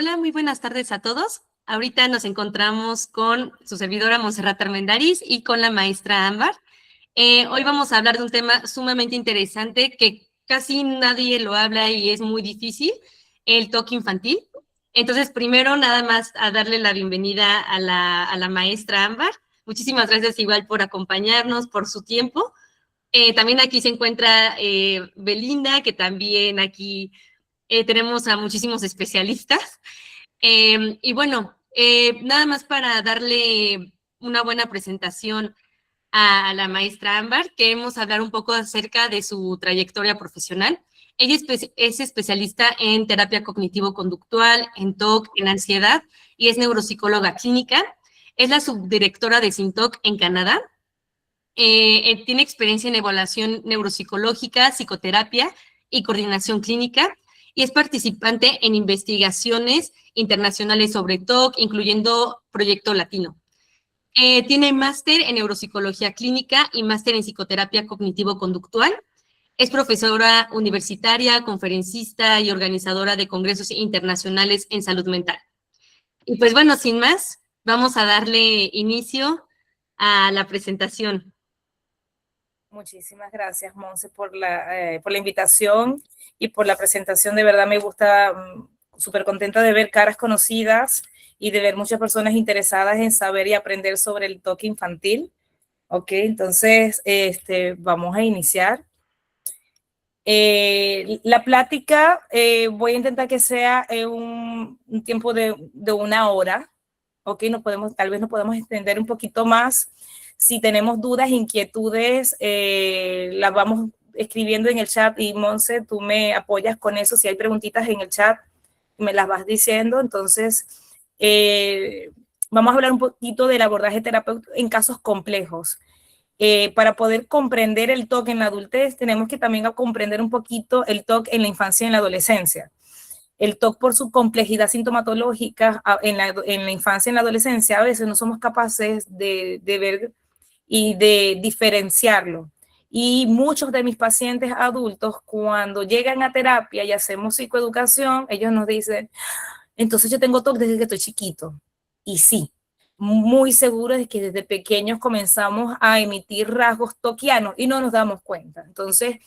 Hola, muy buenas tardes a todos. Ahorita nos encontramos con su servidora Montserrat Armendariz y con la maestra Ámbar. Hoy vamos a hablar de un tema sumamente interesante que casi nadie lo habla y es muy difícil, el TOC infantil. Entonces, primero nada más a darle la bienvenida a la maestra Ámbar. Muchísimas gracias igual por acompañarnos, por su tiempo. También aquí se encuentra Belinda, que también aquí tenemos a muchísimos especialistas. Y bueno, nada más para darle una buena presentación a la maestra Ámbar, queremos hablar un poco acerca de su trayectoria profesional. Ella es especialista en terapia cognitivo-conductual, en TOC, en ansiedad, y es neuropsicóloga clínica. Es la subdirectora de SINTOC en Canadá. Tiene experiencia en evaluación neuropsicológica, psicoterapia y coordinación clínica, y es participante en investigaciones internacionales sobre TOC, incluyendo Proyecto Latino. Tiene máster en neuropsicología clínica y máster en psicoterapia cognitivo-conductual. Es profesora universitaria, conferencista y organizadora de congresos internacionales en salud mental. Y pues bueno, sin más, vamos a darle inicio a la presentación. Muchísimas gracias, Monse, por la invitación y por la presentación. De verdad me gusta, súper contenta de ver caras conocidas y de ver muchas personas interesadas en saber y aprender sobre el TOC infantil. Ok, entonces vamos a iniciar. La plática voy a intentar que sea un tiempo de 1 hora. Ok, tal vez nos podemos extender un poquito más. Si tenemos dudas, inquietudes, las vamos escribiendo en el chat y Monse, tú me apoyas con eso. Si hay preguntitas en el chat, me las vas diciendo. Entonces, vamos a hablar un poquito del abordaje terapéutico en casos complejos. Para poder comprender el TOC en la adultez, tenemos que también comprender un poquito el TOC en la infancia y en la adolescencia. El TOC, por su complejidad sintomatológica en la infancia y en la adolescencia, a veces no somos capaces de ver y de diferenciarlo. Y muchos de mis pacientes adultos, cuando llegan a terapia y hacemos psicoeducación, ellos nos dicen, entonces yo tengo TOC desde que estoy chiquito. Y sí, muy seguro de que desde pequeños comenzamos a emitir rasgos toquianos y no nos damos cuenta. Entonces,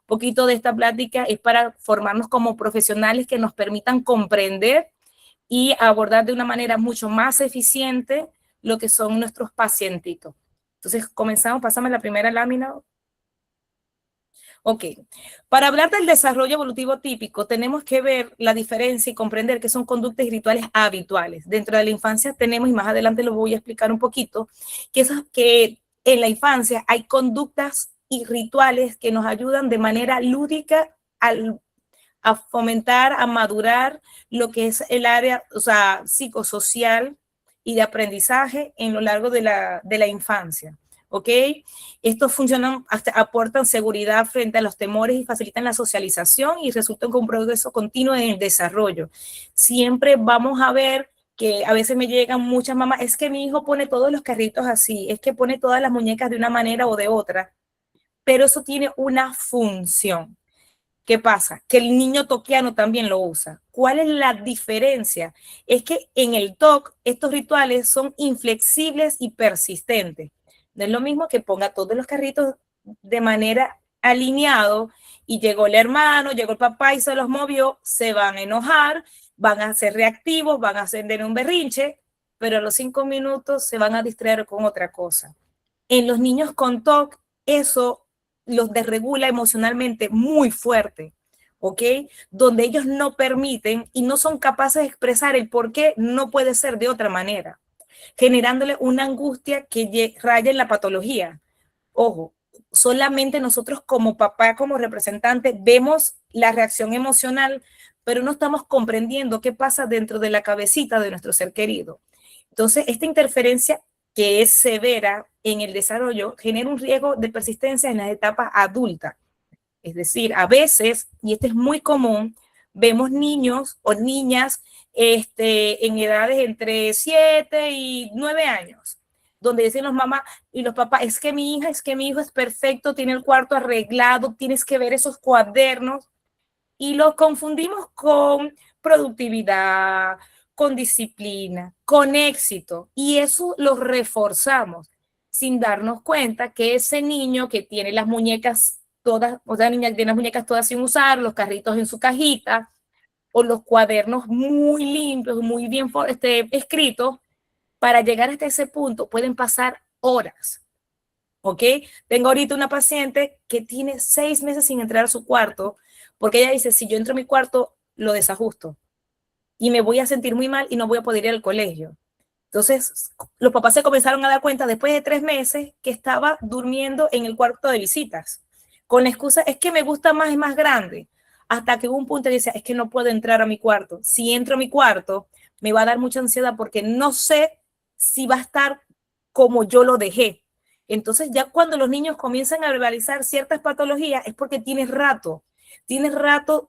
poquito de esta plática es para formarnos como profesionales que nos permitan comprender y abordar de una manera mucho más eficiente lo que son nuestros pacientitos. Entonces, comenzamos, pásame la primera lámina. Ok, para hablar del desarrollo evolutivo típico, tenemos que ver la diferencia y comprender que son conductas y rituales habituales. Dentro de la infancia tenemos, y más adelante lo voy a explicar un poquito, que en la infancia hay conductas y rituales que nos ayudan de manera lúdica a fomentar, a madurar lo que es el área, o sea, psicosocial y de aprendizaje en lo largo de la infancia. ¿Ok? Estos funcionan, aportan seguridad frente a los temores y facilitan la socialización y resultan con un progreso continuo en el desarrollo. Siempre vamos a ver que a veces me llegan muchas mamás, es que mi hijo pone todos los carritos así, es que pone todas las muñecas de una manera o de otra, pero eso tiene una función. ¿Qué pasa? Que el niño toquiano también lo usa. ¿Cuál es la diferencia? Es que en el TOC estos rituales son inflexibles y persistentes. No es lo mismo que ponga todos los carritos de manera alineado y llegó el hermano, llegó el papá y se los movió, se van a enojar, van a ser reactivos, van a hacer un berrinche, pero a los 5 minutos se van a distraer con otra cosa. En los niños con TOC, eso los desregula emocionalmente muy fuerte, ¿ok? Donde ellos no permiten y no son capaces de expresar el por qué no puede ser de otra manera, generándole una angustia que raya en la patología. Ojo, solamente nosotros como papá, como representante, vemos la reacción emocional, pero no estamos comprendiendo qué pasa dentro de la cabecita de nuestro ser querido. Entonces, esta interferencia que es severa en el desarrollo genera un riesgo de persistencia en las etapas adultas. Es decir, a veces, y esto es muy común, vemos niños o niñas en edades entre 7 y 9 años, donde dicen los mamás y los papás, es que mi hijo es perfecto, tiene el cuarto arreglado, tienes que ver esos cuadernos, y lo confundimos con productividad, con disciplina, con éxito. Y eso lo reforzamos sin darnos cuenta que ese niño que tiene las muñecas todas, o sea, niña que tiene las muñecas todas sin usar, los carritos en su cajita, o los cuadernos muy limpios, muy bien escritos, para llegar hasta ese punto pueden pasar horas. ¿Ok? Tengo ahorita una paciente que tiene 6 meses sin entrar a su cuarto, porque ella dice, si yo entro a mi cuarto, lo desajusto y me voy a sentir muy mal y no voy a poder ir al colegio. Entonces, los papás se comenzaron a dar cuenta después de 3 meses que estaba durmiendo en el cuarto de visitas, con la excusa, es que me gusta más, es más grande, hasta que hubo un punto y dice, es que no puedo entrar a mi cuarto. Si entro a mi cuarto, me va a dar mucha ansiedad porque no sé si va a estar como yo lo dejé. Entonces, ya cuando los niños comienzan a verbalizar ciertas patologías, es porque tienes rato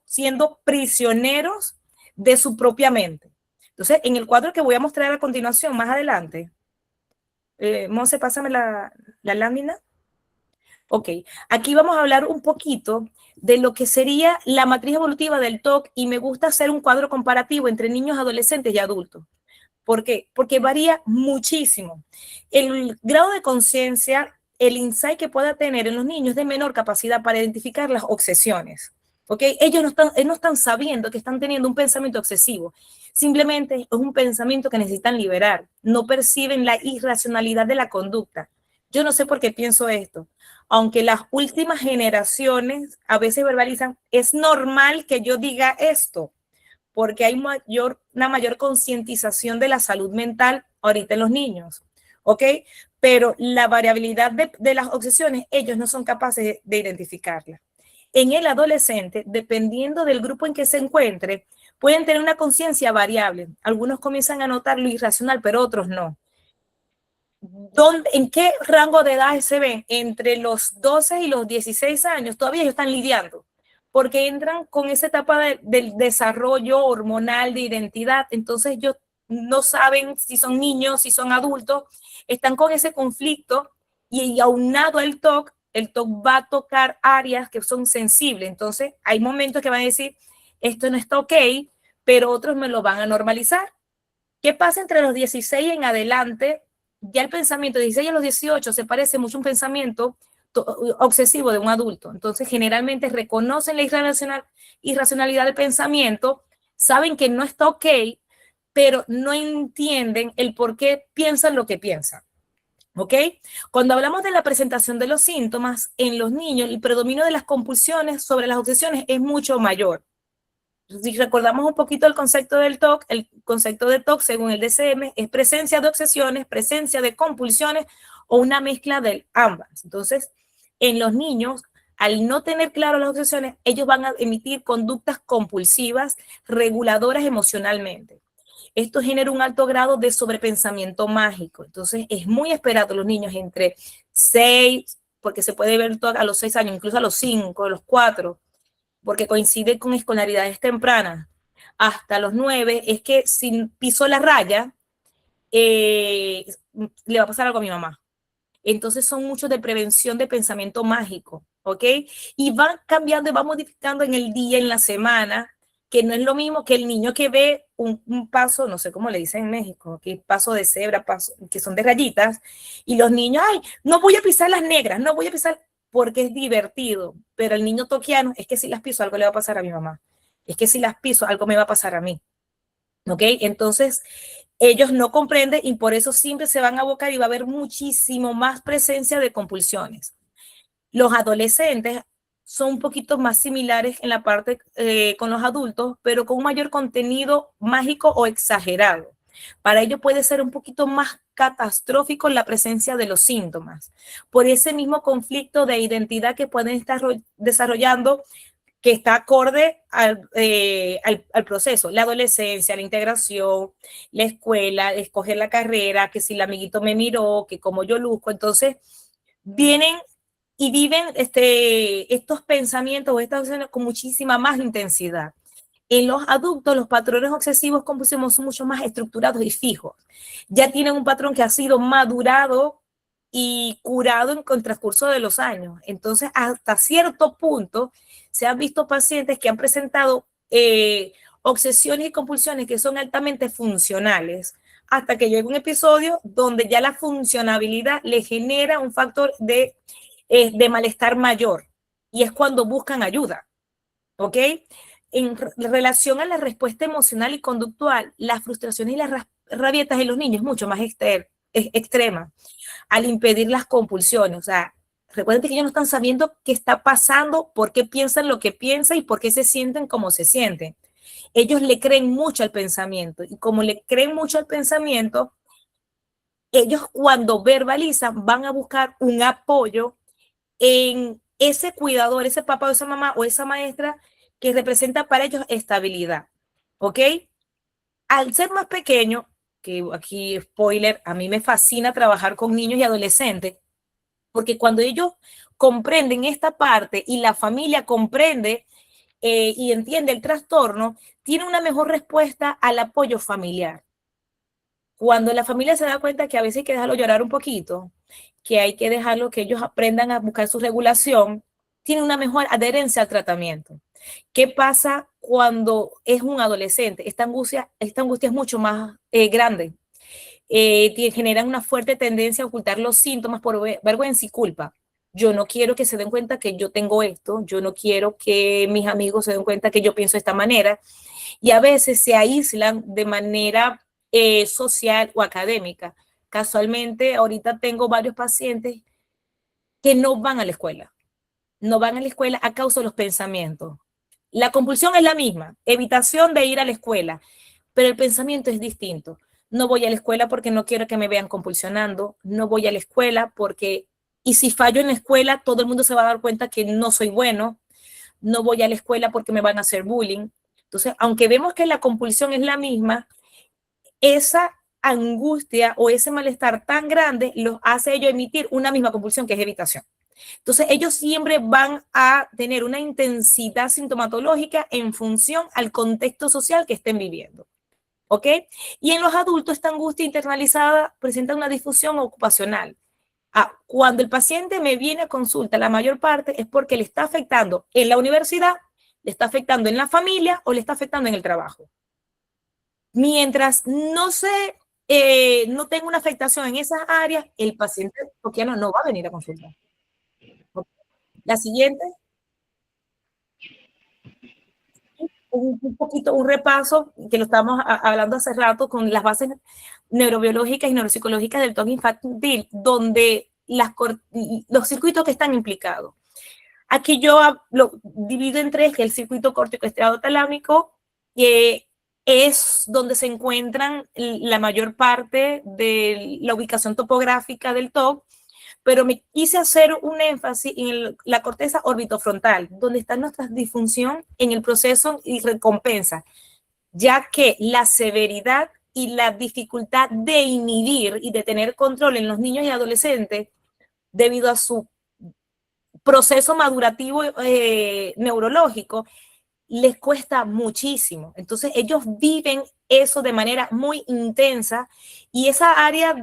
siendo prisioneros de su propia mente. Entonces, en el cuadro que voy a mostrar a continuación, más adelante, Monse, pásame la lámina. Ok, aquí vamos a hablar un poquito de lo que sería la matriz evolutiva del TOC y me gusta hacer un cuadro comparativo entre niños, adolescentes y adultos. ¿Por qué? Porque varía muchísimo. El grado de conciencia, el insight que pueda tener en los niños de menor capacidad para identificar las obsesiones. ¿Ok? Ellos no están sabiendo que están teniendo un pensamiento obsesivo. Simplemente es un pensamiento que necesitan liberar. No perciben la irracionalidad de la conducta. Yo no sé por qué pienso esto. Aunque las últimas generaciones a veces verbalizan, es normal que yo diga esto, porque hay una mayor concientización de la salud mental ahorita en los niños, ¿ok? Pero la variabilidad de las obsesiones, ellos no son capaces de identificarla. En el adolescente, dependiendo del grupo en que se encuentre, pueden tener una conciencia variable. Algunos comienzan a notar lo irracional, pero otros no. ¿En qué rango de edad se ven? Entre los 12 y los 16 años, todavía ellos están lidiando, porque entran con esa etapa del desarrollo hormonal de identidad, entonces ellos no saben si son niños, si son adultos, están con ese conflicto y aunado al TOC, el TOC va a tocar áreas que son sensibles, entonces hay momentos que van a decir, esto no está ok, pero otros me lo van a normalizar. ¿Qué pasa entre los 16 en adelante? Ya el pensamiento de 16 a los 18 se parece mucho a un pensamiento obsesivo de un adulto. Entonces, generalmente reconocen la irracionalidad del pensamiento, saben que no está ok, pero no entienden el por qué piensan lo que piensan. ¿Ok? Cuando hablamos de la presentación de los síntomas, en los niños el predominio de las compulsiones sobre las obsesiones es mucho mayor. Si recordamos un poquito el concepto del TOC, el concepto de TOC según el DSM es presencia de obsesiones, presencia de compulsiones o una mezcla de ambas. Entonces, en los niños, al no tener claro las obsesiones, ellos van a emitir conductas compulsivas, reguladoras emocionalmente. Esto genera un alto grado de sobrepensamiento mágico. Entonces, es muy esperado los niños entre 6, porque se puede ver a los 6 años, incluso a los 5, a los 4, porque coincide con escolaridades tempranas, hasta los 9, es que si piso la raya, le va a pasar algo a mi mamá. Entonces son muchos de prevención de pensamiento mágico, ¿ok? Y van cambiando y van modificando en el día, en la semana, que no es lo mismo que el niño que ve un paso, no sé cómo le dicen en México, que paso de cebra, paso, que son de rayitas, y los niños, ay, no voy a pisar las negras, no voy a pisar, porque es divertido, pero el niño toquiano, es que si las piso algo le va a pasar a mi mamá, es que si las piso algo me va a pasar a mí, ¿ok? Entonces, ellos no comprenden y por eso siempre se van a abocar y va a haber muchísimo más presencia de compulsiones. Los adolescentes son un poquito más similares en la parte con los adultos, pero con un mayor contenido mágico o exagerado. Para ello puede ser un poquito más catastrófico la presencia de los síntomas, por ese mismo conflicto de identidad que pueden estar desarrollando, que está acorde al proceso, la adolescencia, la integración, la escuela, escoger la carrera, que si el amiguito me miró, que como yo luzco, entonces vienen y viven estos pensamientos o estas acciones con muchísima más intensidad. En los adultos, los patrones obsesivos compulsivos son mucho más estructurados y fijos. Ya tienen un patrón que ha sido madurado y curado en el transcurso de los años. Entonces, hasta cierto punto, se han visto pacientes que han presentado obsesiones y compulsiones que son altamente funcionales, hasta que llega un episodio donde ya la funcionabilidad le genera un factor de malestar mayor, y es cuando buscan ayuda, ¿ok? En relación a la respuesta emocional y conductual, las frustraciones y las rabietas en los niños es mucho más extrema al impedir las compulsiones. O sea, recuerden que ellos no están sabiendo qué está pasando, por qué piensan lo que piensan y por qué se sienten como se sienten. Ellos le creen mucho al pensamiento, y como le creen mucho al pensamiento, ellos cuando verbalizan van a buscar un apoyo en ese cuidador, ese papá o esa mamá o esa maestra que representa para ellos estabilidad, ¿ok? Al ser más pequeño, que aquí spoiler, a mí me fascina trabajar con niños y adolescentes, porque cuando ellos comprenden esta parte y la familia comprende y entiende el trastorno, tiene una mejor respuesta al apoyo familiar. Cuando la familia se da cuenta que a veces hay que dejarlo llorar un poquito, que hay que dejarlo que ellos aprendan a buscar su regulación, tiene una mejor adherencia al tratamiento. ¿Qué pasa cuando es un adolescente? Esta angustia es mucho más grande. Generan una fuerte tendencia a ocultar los síntomas por vergüenza y culpa. Yo no quiero que se den cuenta que yo tengo esto, yo no quiero que mis amigos se den cuenta que yo pienso de esta manera, y a veces se aíslan de manera social o académica. Casualmente, ahorita tengo varios pacientes que no van a la escuela, no van a la escuela a causa de los pensamientos. La compulsión es la misma, evitación de ir a la escuela, pero el pensamiento es distinto. No voy a la escuela porque no quiero que me vean compulsionando, no voy a la escuela porque, y si fallo en la escuela, todo el mundo se va a dar cuenta que no soy bueno, no voy a la escuela porque me van a hacer bullying. Entonces, aunque vemos que la compulsión es la misma, esa angustia o ese malestar tan grande los hace ellos emitir una misma compulsión, que es evitación. Entonces, ellos siempre van a tener una intensidad sintomatológica en función al contexto social que estén viviendo. ¿Ok? Y en los adultos, esta angustia internalizada presenta una difusión ocupacional. Cuando el paciente me viene a consulta, la mayor parte es porque le está afectando en la universidad, le está afectando en la familia o le está afectando en el trabajo. Mientras no tenga una afectación en esas áreas, el paciente toquiano no va a venir a consultar. La siguiente, un repaso que lo estábamos hablando hace rato con las bases neurobiológicas y neuropsicológicas del TOC infantil, donde los circuitos que están implicados. Aquí yo lo divido en tres, que es el circuito córtico estriado talámico, que es donde se encuentran la mayor parte de la ubicación topográfica del TOC, pero me quise hacer un énfasis en la corteza orbitofrontal, donde está nuestra disfunción en el proceso y recompensa, ya que la severidad y la dificultad de inhibir y de tener control en los niños y adolescentes, debido a su proceso madurativo neurológico, les cuesta muchísimo. Entonces ellos viven eso de manera muy intensa, y esa área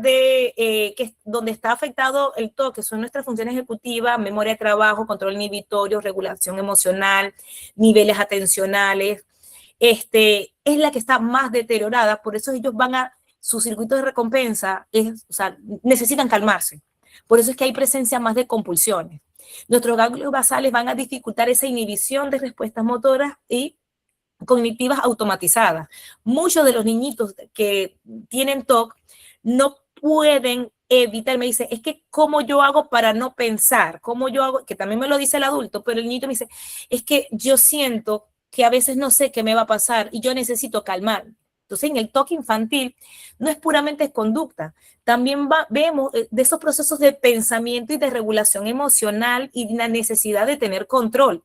donde está afectado el TOC, que son nuestras funciones ejecutivas, memoria de trabajo, control inhibitorio, regulación emocional, niveles atencionales, es la que está más deteriorada. Por eso ellos van a su circuito de recompensa, o sea, necesitan calmarse. Por eso es que hay presencia más de compulsiones. Nuestros ganglios basales van a dificultar esa inhibición de respuestas motoras y cognitivas automatizadas. Muchos de los niñitos que tienen TOC no pueden evitar, me dice, es que ¿cómo yo hago para no pensar? ¿Cómo yo hago? Que también me lo dice el adulto, pero el niñito me dice, es que yo siento que a veces no sé qué me va a pasar y yo necesito calmar. Entonces, en el TOC infantil no es puramente conducta, también vemos de esos procesos de pensamiento y de regulación emocional y la necesidad de tener control.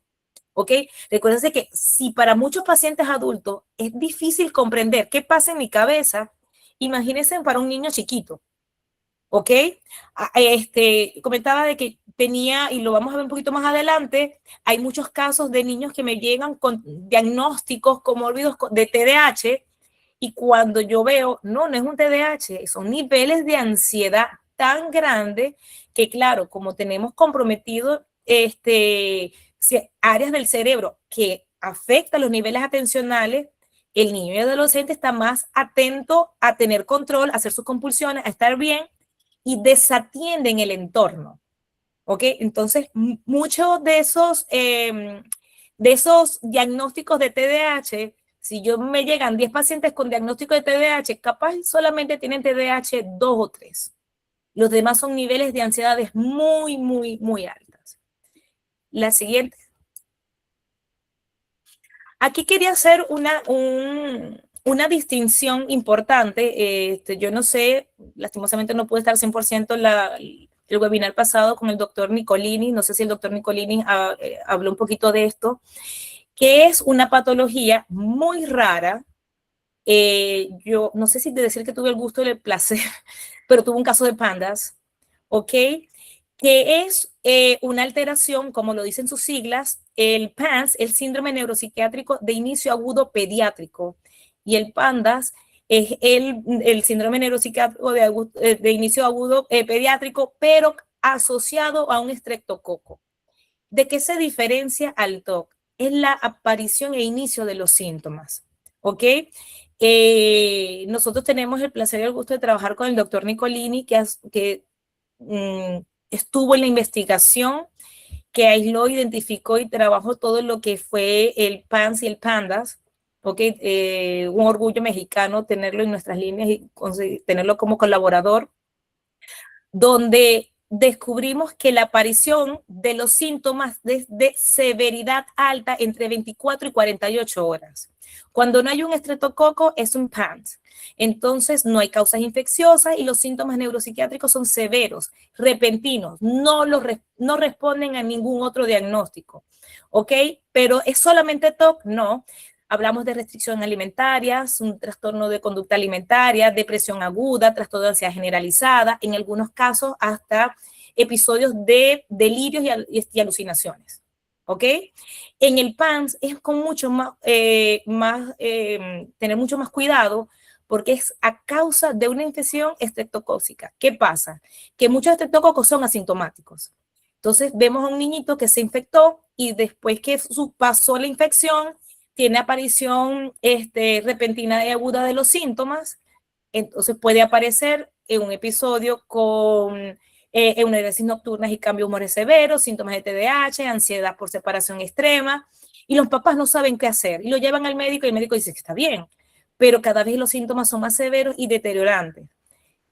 ¿Ok? Recuérdense que si para muchos pacientes adultos es difícil comprender qué pasa en mi cabeza, imagínense para un niño chiquito. ¿Ok? Comentaba de que tenía, y lo vamos a ver un poquito más adelante, hay muchos casos de niños que me llegan con diagnósticos comórbidos de TDAH, y cuando yo veo, no es un TDAH, son niveles de ansiedad tan grandes que, claro, como tenemos comprometido áreas del cerebro que afectan los niveles atencionales, El niño y adolescente está más atento a tener control, a hacer sus compulsiones, a estar bien y desatienden el entorno. ¿Ok? Entonces, muchos de esos diagnósticos de TDAH, si yo me llegan 10 pacientes con diagnóstico de TDAH, capaz solamente tienen TDAH 2 o 3. Los demás son niveles de ansiedades muy, muy, muy altas. La siguiente. Aquí quería hacer una distinción importante. Yo no sé, lastimosamente no pude estar 100% el webinar pasado con el doctor Nicolini. No sé si el doctor Nicolini habló un poquito de esto, que es una patología muy rara. Yo no sé si de decir que tuve el gusto y el placer, pero tuve un caso de pandas, ¿ok? Que es una alteración, como lo dicen sus siglas, el PANS, el síndrome neuropsiquiátrico de inicio agudo pediátrico, y el PANDAS es el síndrome neuropsiquiátrico de inicio agudo pediátrico, pero asociado a un estreptococo. ¿De qué se diferencia al TOC? Es la aparición e inicio de los síntomas, ¿ok? Nosotros tenemos el placer y el gusto de trabajar con el doctor Nicolini, que estuvo en la investigación, que aisló, identificó y trabajó todo lo que fue el PANS y el PANDAS. ¿Ok? Un orgullo mexicano tenerlo en nuestras líneas y tenerlo como colaborador, donde descubrimos que la aparición de los síntomas de severidad alta entre 24 y 48 horas. Cuando no hay un estreptococo, es un PANS. Entonces, no hay causas infecciosas y los síntomas neuropsiquiátricos son severos, repentinos, no responden a ningún otro diagnóstico. ¿Ok? Pero ¿es solamente TOC? No. Hablamos de restricción alimentaria, un trastorno de conducta alimentaria, depresión aguda, trastorno de ansiedad generalizada, en algunos casos hasta episodios de delirios y alucinaciones. ¿Ok? En el PANS es con mucho tener mucho más cuidado, porque es a causa de una infección estreptocócica. ¿Qué pasa? Que muchos estreptococos son asintomáticos. Entonces vemos a un niñito que se infectó y después que pasó la infección, tiene aparición repentina y aguda de los síntomas. Entonces puede aparecer en un episodio con enuresis nocturnas y cambios humores severos, síntomas de TDAH, ansiedad por separación extrema, y los papás no saben qué hacer y lo llevan al médico y el médico dice que está bien, pero cada vez los síntomas son más severos y deteriorantes.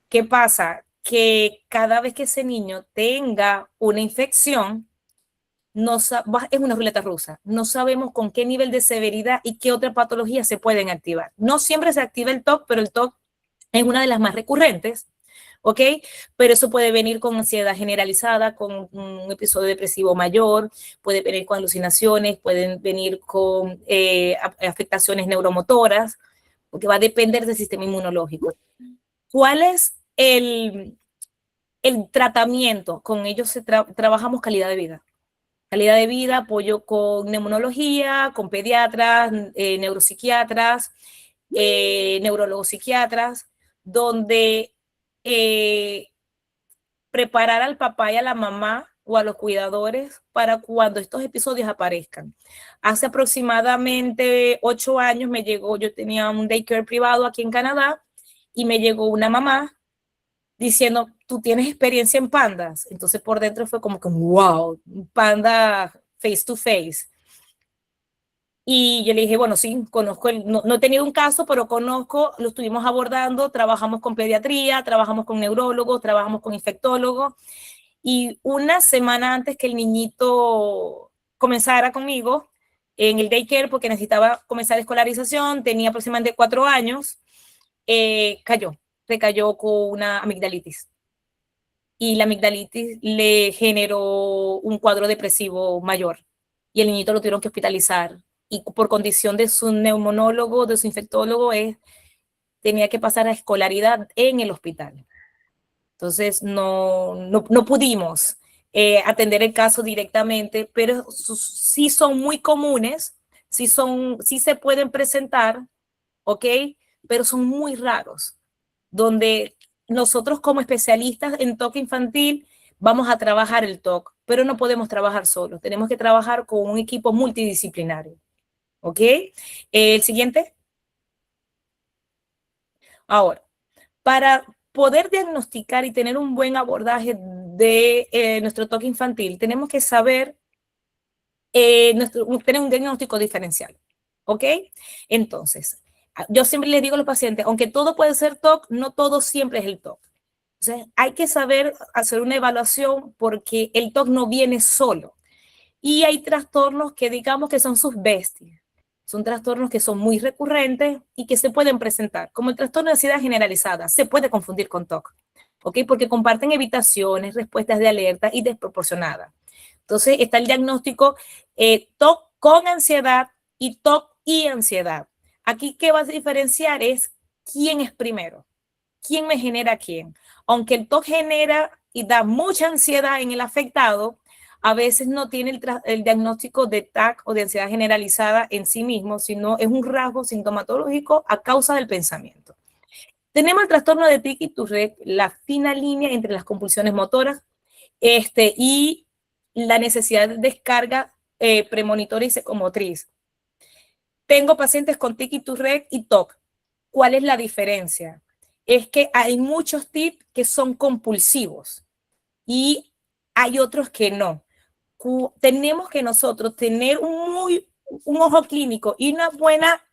¿Qué pasa? Que cada vez que ese niño tenga una infección, es una ruleta rusa. No sabemos con qué nivel de severidad y qué otras patologías se pueden activar. No siempre se activa el TOC, pero el TOC es una de las más recurrentes, ¿ok? Pero eso puede venir con ansiedad generalizada, con un episodio depresivo mayor, puede venir con alucinaciones, pueden venir con afectaciones neuromotoras, porque va a depender del sistema inmunológico. ¿Cuál es el tratamiento? Con ellos trabajamos calidad de vida. Calidad de vida, apoyo con neumonología, con pediatras, neuropsiquiatras, neurólogos psiquiatras, donde preparar al papá y a la mamá o a los cuidadores para cuando estos episodios aparezcan. Hace aproximadamente 8 años yo tenía un daycare privado aquí en Canadá y me llegó una mamá diciendo, tú tienes experiencia en pandas. Entonces por dentro fue como que, wow, un panda face to face. Y yo le dije, bueno, sí, conozco, no he tenido un caso, pero conozco, lo estuvimos abordando, trabajamos con pediatría, trabajamos con neurólogos, trabajamos con infectólogos. Y una semana antes que el niñito comenzara conmigo en el daycare, porque necesitaba comenzar escolarización, tenía aproximadamente 4 años, recayó con una amigdalitis. Y la amigdalitis le generó un cuadro depresivo mayor. Y el niñito lo tuvieron que hospitalizar. Y por condición de su neumonólogo, de su infectólogo, tenía que pasar a escolaridad en el hospital. Entonces no pudimos atender el caso directamente, pero sí son muy comunes, sí se pueden presentar, ¿ok? Pero son muy raros, donde nosotros como especialistas en TOC infantil vamos a trabajar el TOC, pero no podemos trabajar solos, tenemos que trabajar con un equipo multidisciplinario, ¿ok? El siguiente. Ahora, para poder diagnosticar y tener un buen abordaje de nuestro TOC infantil, tenemos que saber tener un diagnóstico diferencial, ¿ok? Entonces, yo siempre les digo a los pacientes, aunque todo puede ser TOC, no todo siempre es el TOC. Entonces, hay que saber hacer una evaluación porque el TOC no viene solo. Y hay trastornos que digamos que son sus bestias. Son trastornos que son muy recurrentes y que se pueden presentar, como el trastorno de ansiedad generalizada. Se puede confundir con TOC, ¿ok? Porque comparten evitaciones, respuestas de alerta y desproporcionadas. Entonces está el diagnóstico TOC con ansiedad y TOC y ansiedad. Aquí, ¿qué vas a diferenciar? Es quién es primero, quién me genera quién. Aunque el TOC genera y da mucha ansiedad en el afectado, a veces no tiene el diagnóstico de TAC o de ansiedad generalizada en sí mismo, sino es un rasgo sintomatológico a causa del pensamiento. Tenemos el trastorno de tic y Tourette, la fina línea entre las compulsiones motoras y la necesidad de descarga premonitora y psicomotriz. Tengo pacientes con tic y Tourette y TOC. ¿Cuál es la diferencia? Es que hay muchos TIC que son compulsivos y hay otros que no. Tenemos que nosotros tener un ojo clínico y una buena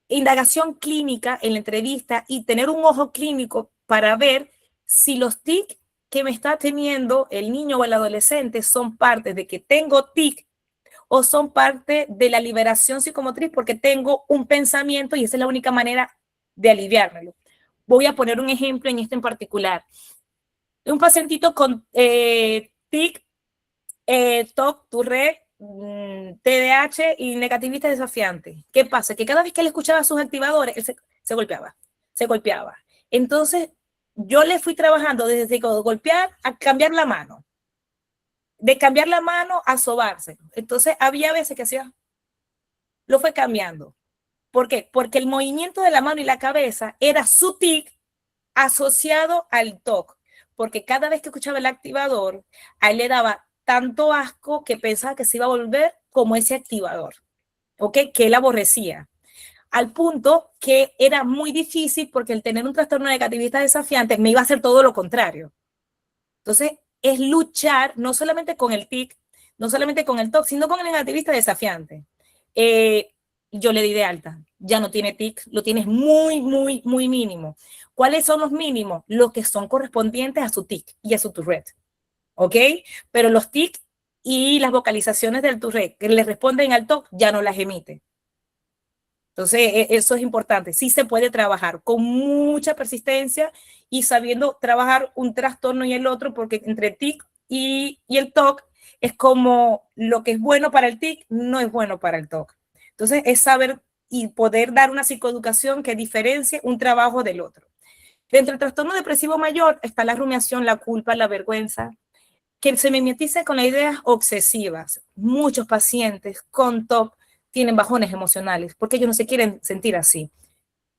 indagación clínica en la entrevista y tener un ojo clínico para ver si los TIC que me está teniendo el niño o el adolescente son parte de que tengo TIC o son parte de la liberación psicomotriz porque tengo un pensamiento y esa es la única manera de aliviármelo. Voy a poner un ejemplo en este en particular. Un pacientito con TIC, TOC, Tourette, TDAH y negativista desafiante. ¿Qué pasa? Que cada vez que él escuchaba sus activadores, él se golpeaba, se golpeaba. Entonces, yo le fui trabajando desde golpear a cambiar la mano, de cambiar la mano a sobarse. Entonces, había veces que hacía, lo fue cambiando. ¿Por qué? Porque el movimiento de la mano y la cabeza era su tic asociado al TOC, porque cada vez que escuchaba el activador, a él le daba tanto asco que pensaba que se iba a volver como ese activador, ¿ok? Que él aborrecía. Al punto que era muy difícil porque el tener un trastorno negativista desafiante me iba a hacer todo lo contrario. Entonces, es luchar no solamente con el TIC, no solamente con el TOC, sino con el negativista desafiante. Yo le di de alta, ya no tiene TIC, lo tienes muy, muy, muy mínimo. ¿Cuáles son los mínimos? Los que son correspondientes a su TIC y a su Tourette, ¿ok? Pero los TIC y las vocalizaciones del Tourette que le responden al TOC ya no las emite. Entonces, eso es importante. Sí se puede trabajar con mucha persistencia y sabiendo trabajar un trastorno y el otro, porque entre TIC y el TOC es como lo que es bueno para el TIC no es bueno para el TOC. Entonces, es saber y poder dar una psicoeducación que diferencie un trabajo del otro. Dentro del trastorno depresivo mayor está la rumiación, la culpa, la vergüenza, que se mimetiza con las ideas obsesivas. Muchos pacientes con TOC tienen bajones emocionales porque ellos no se quieren sentir así.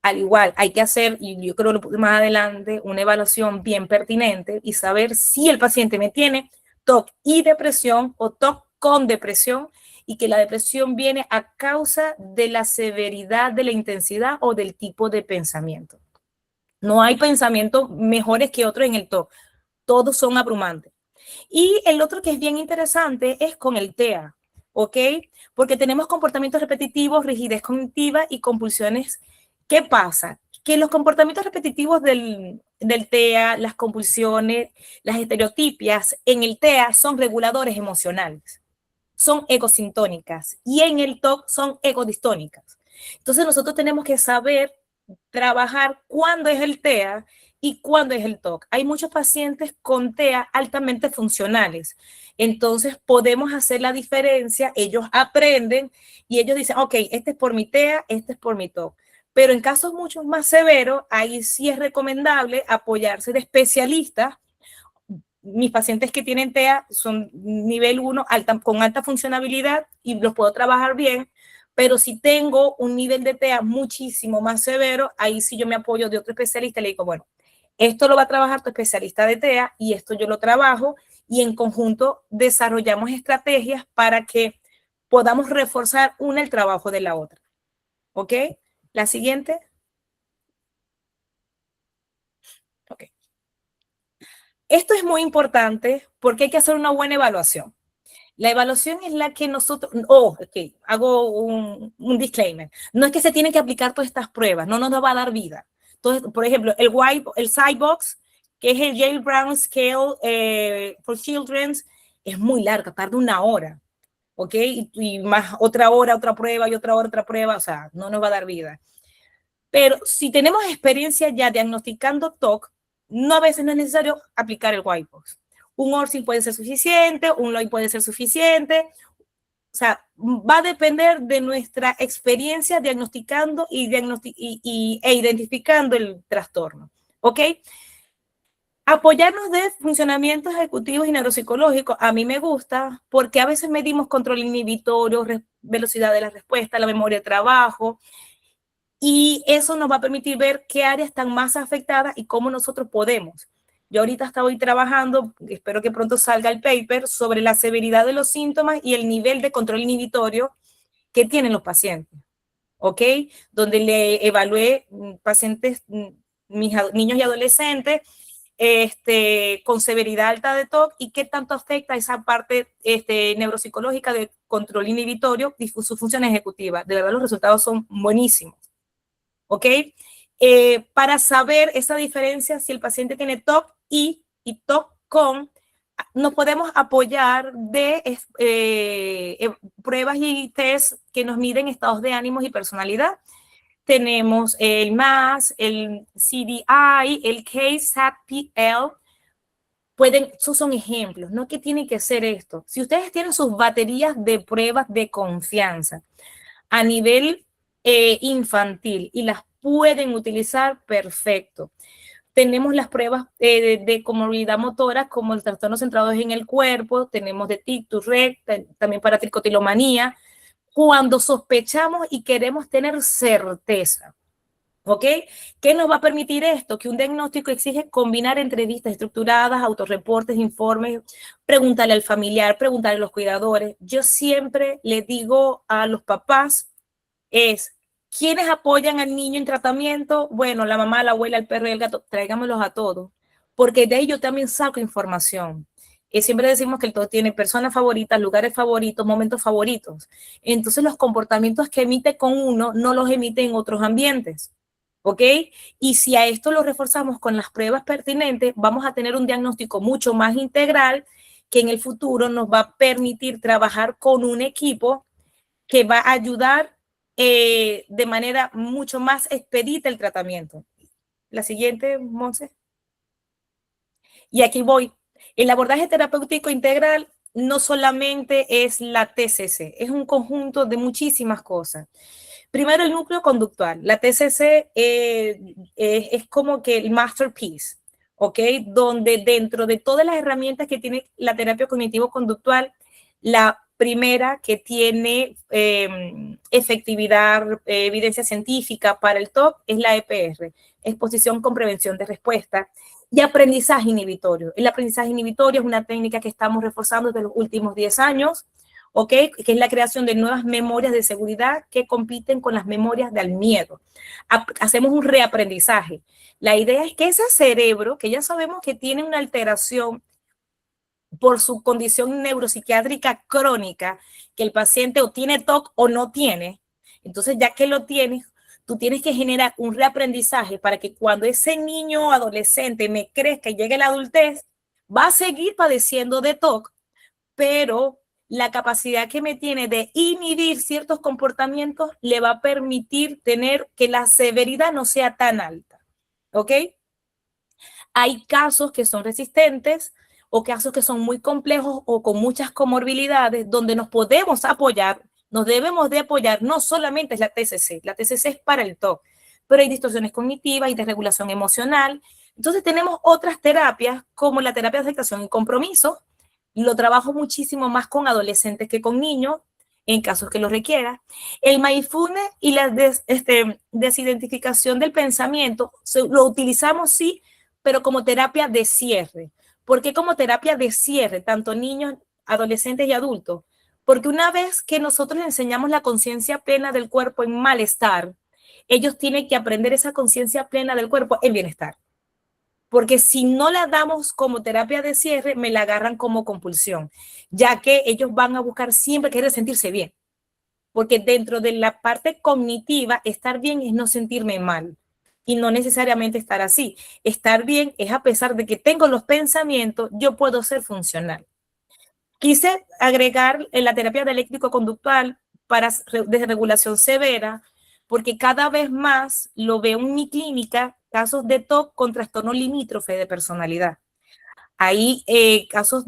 Al igual, hay que hacer, y yo creo que más adelante, una evaluación bien pertinente y saber si el paciente me tiene TOC y depresión o TOC con depresión y que la depresión viene a causa de la severidad, de la intensidad o del tipo de pensamiento. No hay pensamientos mejores que otros en el TOC. Todos son abrumantes. Y el otro que es bien interesante es con el TEA, ¿ok? Porque tenemos comportamientos repetitivos, rigidez cognitiva y compulsiones. ¿Qué pasa? Que los comportamientos repetitivos del TEA, las compulsiones, las estereotipias en el TEA son reguladores emocionales, son egosintónicas y en el TOC son egodistónicas. Entonces nosotros tenemos que saber trabajar cuándo es el TEA y cuándo es el TOC. Hay muchos pacientes con TEA altamente funcionales. Entonces podemos hacer la diferencia, ellos aprenden y ellos dicen, ok, este es por mi TEA, este es por mi TOC. Pero en casos mucho más severos, ahí sí es recomendable apoyarse de especialistas. Mis pacientes que tienen TEA son nivel 1 con alta funcionabilidad y los puedo trabajar bien, pero si tengo un nivel de TEA muchísimo más severo, ahí sí yo me apoyo de otro especialista y le digo, bueno, esto lo va a trabajar tu especialista de TEA y esto yo lo trabajo y en conjunto desarrollamos estrategias para que podamos reforzar una el trabajo de la otra. ¿Ok? La siguiente. Esto es muy importante porque hay que hacer una buena evaluación. La evaluación es la que nosotros, hago un disclaimer. No es que se tienen que aplicar todas estas pruebas, no nos va a dar vida. Entonces, por ejemplo, el SciBox, que es el Yale Brown Scale for Children, es muy larga, tarda 1 hora, ¿ok? Y más otra hora, otra prueba, y otra hora, otra prueba, o sea, no nos va a dar vida. Pero si tenemos experiencia ya diagnosticando TOC, no a veces no es necesario aplicar el white box. Un ORCID puede ser suficiente, un LOI puede ser suficiente. O sea, va a depender de nuestra experiencia diagnosticando e identificando el trastorno. ¿Ok? Apoyarnos de funcionamientos ejecutivos y neuropsicológicos, a mí me gusta porque a veces medimos control inhibitorio, velocidad de la respuesta, la memoria de trabajo, y eso nos va a permitir ver qué áreas están más afectadas y cómo nosotros podemos. Yo ahorita estoy trabajando, espero que pronto salga el paper, sobre la severidad de los síntomas y el nivel de control inhibitorio que tienen los pacientes, ¿ok? Donde le evalué pacientes, niños y adolescentes, con severidad alta de TOC y qué tanto afecta esa parte neuropsicológica de control inhibitorio y su función ejecutiva. De verdad, los resultados son buenísimos. ¿Ok? Para saber esa diferencia, si el paciente tiene TOC y TOC con, nos podemos apoyar de pruebas y test que nos miden estados de ánimos y personalidad. Tenemos el MAS, el CDI, el CASAT-PL. Esos son ejemplos, no que tiene que ser esto. Si ustedes tienen sus baterías de pruebas de confianza a nivel infantil y las pueden utilizar, perfecto. Tenemos las pruebas de comorbilidad motora, como el trastorno centrado en el cuerpo, tenemos de tic, Tourette, también para tricotilomanía, cuando sospechamos y queremos tener certeza. ¿Ok? ¿Qué nos va a permitir esto? Que un diagnóstico exige combinar entrevistas estructuradas, autorreportes, informes, preguntarle al familiar, preguntarle a los cuidadores. Yo siempre le digo a los papás, ¿quiénes apoyan al niño en tratamiento? Bueno, la mamá, la abuela, el perro y el gato, tráigamelos a todos, porque de ahí yo también saco información. Siempre decimos que el todo tiene personas favoritas, lugares favoritos, momentos favoritos. Entonces los comportamientos que emite con uno no los emite en otros ambientes. ¿Ok? Y si a esto lo reforzamos con las pruebas pertinentes, vamos a tener un diagnóstico mucho más integral que en el futuro nos va a permitir trabajar con un equipo que va a ayudar de manera mucho más expedita el tratamiento. La siguiente, Monse. Y aquí voy. El abordaje terapéutico integral no solamente es la TCC, es un conjunto de muchísimas cosas. Primero, el núcleo conductual. La TCC es como que el masterpiece, ¿ok? Donde dentro de todas las herramientas que tiene la terapia cognitivo-conductual, la primera que tiene efectividad, evidencia científica para el TOC es la EPR, exposición con prevención de respuesta, y aprendizaje inhibitorio. El aprendizaje inhibitorio es una técnica que estamos reforzando desde los últimos 10 años, ¿ok? Que es la creación de nuevas memorias de seguridad que compiten con las memorias del miedo. Hacemos un reaprendizaje. La idea es que ese cerebro, que ya sabemos que tiene una alteración por su condición neuropsiquiátrica crónica, que el paciente o tiene TOC o no tiene, entonces ya que lo tienes, tú tienes que generar un reaprendizaje para que cuando ese niño o adolescente me crezca y llegue a la adultez, va a seguir padeciendo de TOC, pero la capacidad que me tiene de inhibir ciertos comportamientos le va a permitir tener que la severidad no sea tan alta, ¿ok? Hay casos que son resistentes o casos que son muy complejos o con muchas comorbilidades donde nos podemos apoyar, nos debemos de apoyar, no solamente es la TCC es para el TOC, pero hay distorsiones cognitivas y desregulación emocional. Entonces tenemos otras terapias como la terapia de aceptación y compromiso. Lo trabajo muchísimo más con adolescentes que con niños, en casos que lo requiera. El mindfulness y la desidentificación del pensamiento lo utilizamos, sí, pero como terapia de cierre. ¿Por qué como terapia de cierre, tanto niños, adolescentes y adultos? Porque una vez que nosotros enseñamos la conciencia plena del cuerpo en malestar, ellos tienen que aprender esa conciencia plena del cuerpo en bienestar. porque si no la damos como terapia de cierre, me la agarran como compulsión, ya que ellos van a buscar siempre querer sentirse bien, porque dentro de la parte cognitiva, estar bien es no sentirme mal y no necesariamente estar así. Estar bien es a pesar de que tengo los pensamientos, yo puedo ser funcional. Quise agregar en la terapia dialéctico-conductual para desregulación severa, porque cada vez más lo veo en mi clínica, casos de TOC con trastorno limítrofe de personalidad. Hay casos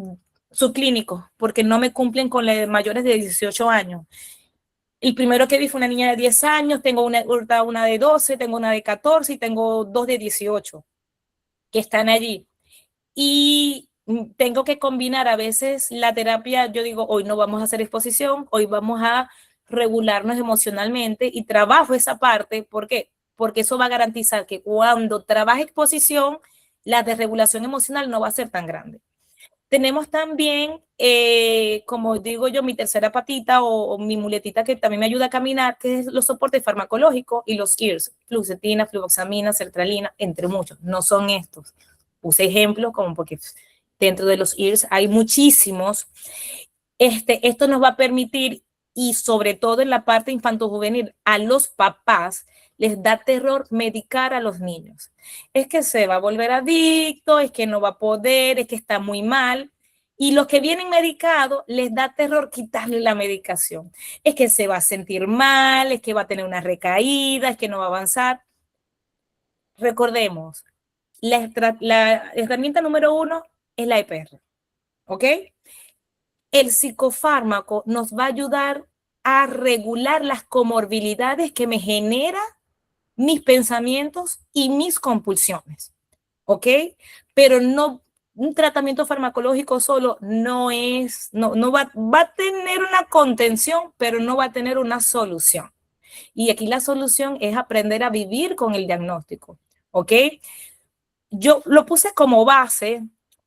subclínicos, porque no me cumplen con los mayores de 18 años. El primero que vi fue una niña de 10 años, tengo una de 12, tengo una de 14 y tengo dos de 18 que están allí. Y tengo que combinar a veces la terapia, yo digo, hoy no vamos a hacer exposición, hoy vamos a regularnos emocionalmente y trabajo esa parte. ¿Por qué? Porque eso va a garantizar que cuando trabaje exposición, la desregulación emocional no va a ser tan grande. Tenemos también, como digo yo, mi tercera patita o mi muletita que también me ayuda a caminar, que es los soportes farmacológicos y los EARS, fluoxetina, fluvoxamina, sertralina, entre muchos. No son estos. Puse ejemplos como porque dentro de los EARS hay muchísimos. Esto nos va a permitir, y sobre todo en la parte infantojuvenil, a los papás les da terror medicar a los niños. Es que se va a volver adicto, es que no va a poder, es que está muy mal. Y los que vienen medicados les da terror quitarle la medicación. Es que se va a sentir mal, es que va a tener una recaída, es que no va a avanzar. Recordemos, la herramienta número 1 es la EPR, ¿ok? El psicofármaco nos va a ayudar a regular las comorbilidades que me genera mis pensamientos y mis compulsiones, ¿ok? Pero no, un tratamiento farmacológico solo no es, no va a tener una contención, pero no va a tener una solución. Y aquí la solución es aprender a vivir con el diagnóstico, ¿ok? Yo lo puse como base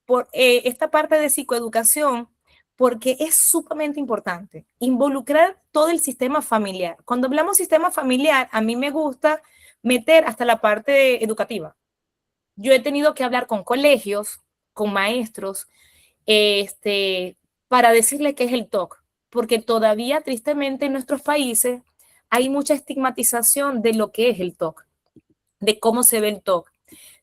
por esta parte de psicoeducación porque es sumamente importante involucrar todo el sistema familiar. Cuando hablamos sistema familiar, a mí me gusta meter hasta la parte educativa. Yo he tenido que hablar con colegios, con maestros, para decirle qué es el TOC, porque todavía tristemente en nuestros países hay mucha estigmatización de lo que es el TOC, de cómo se ve el TOC,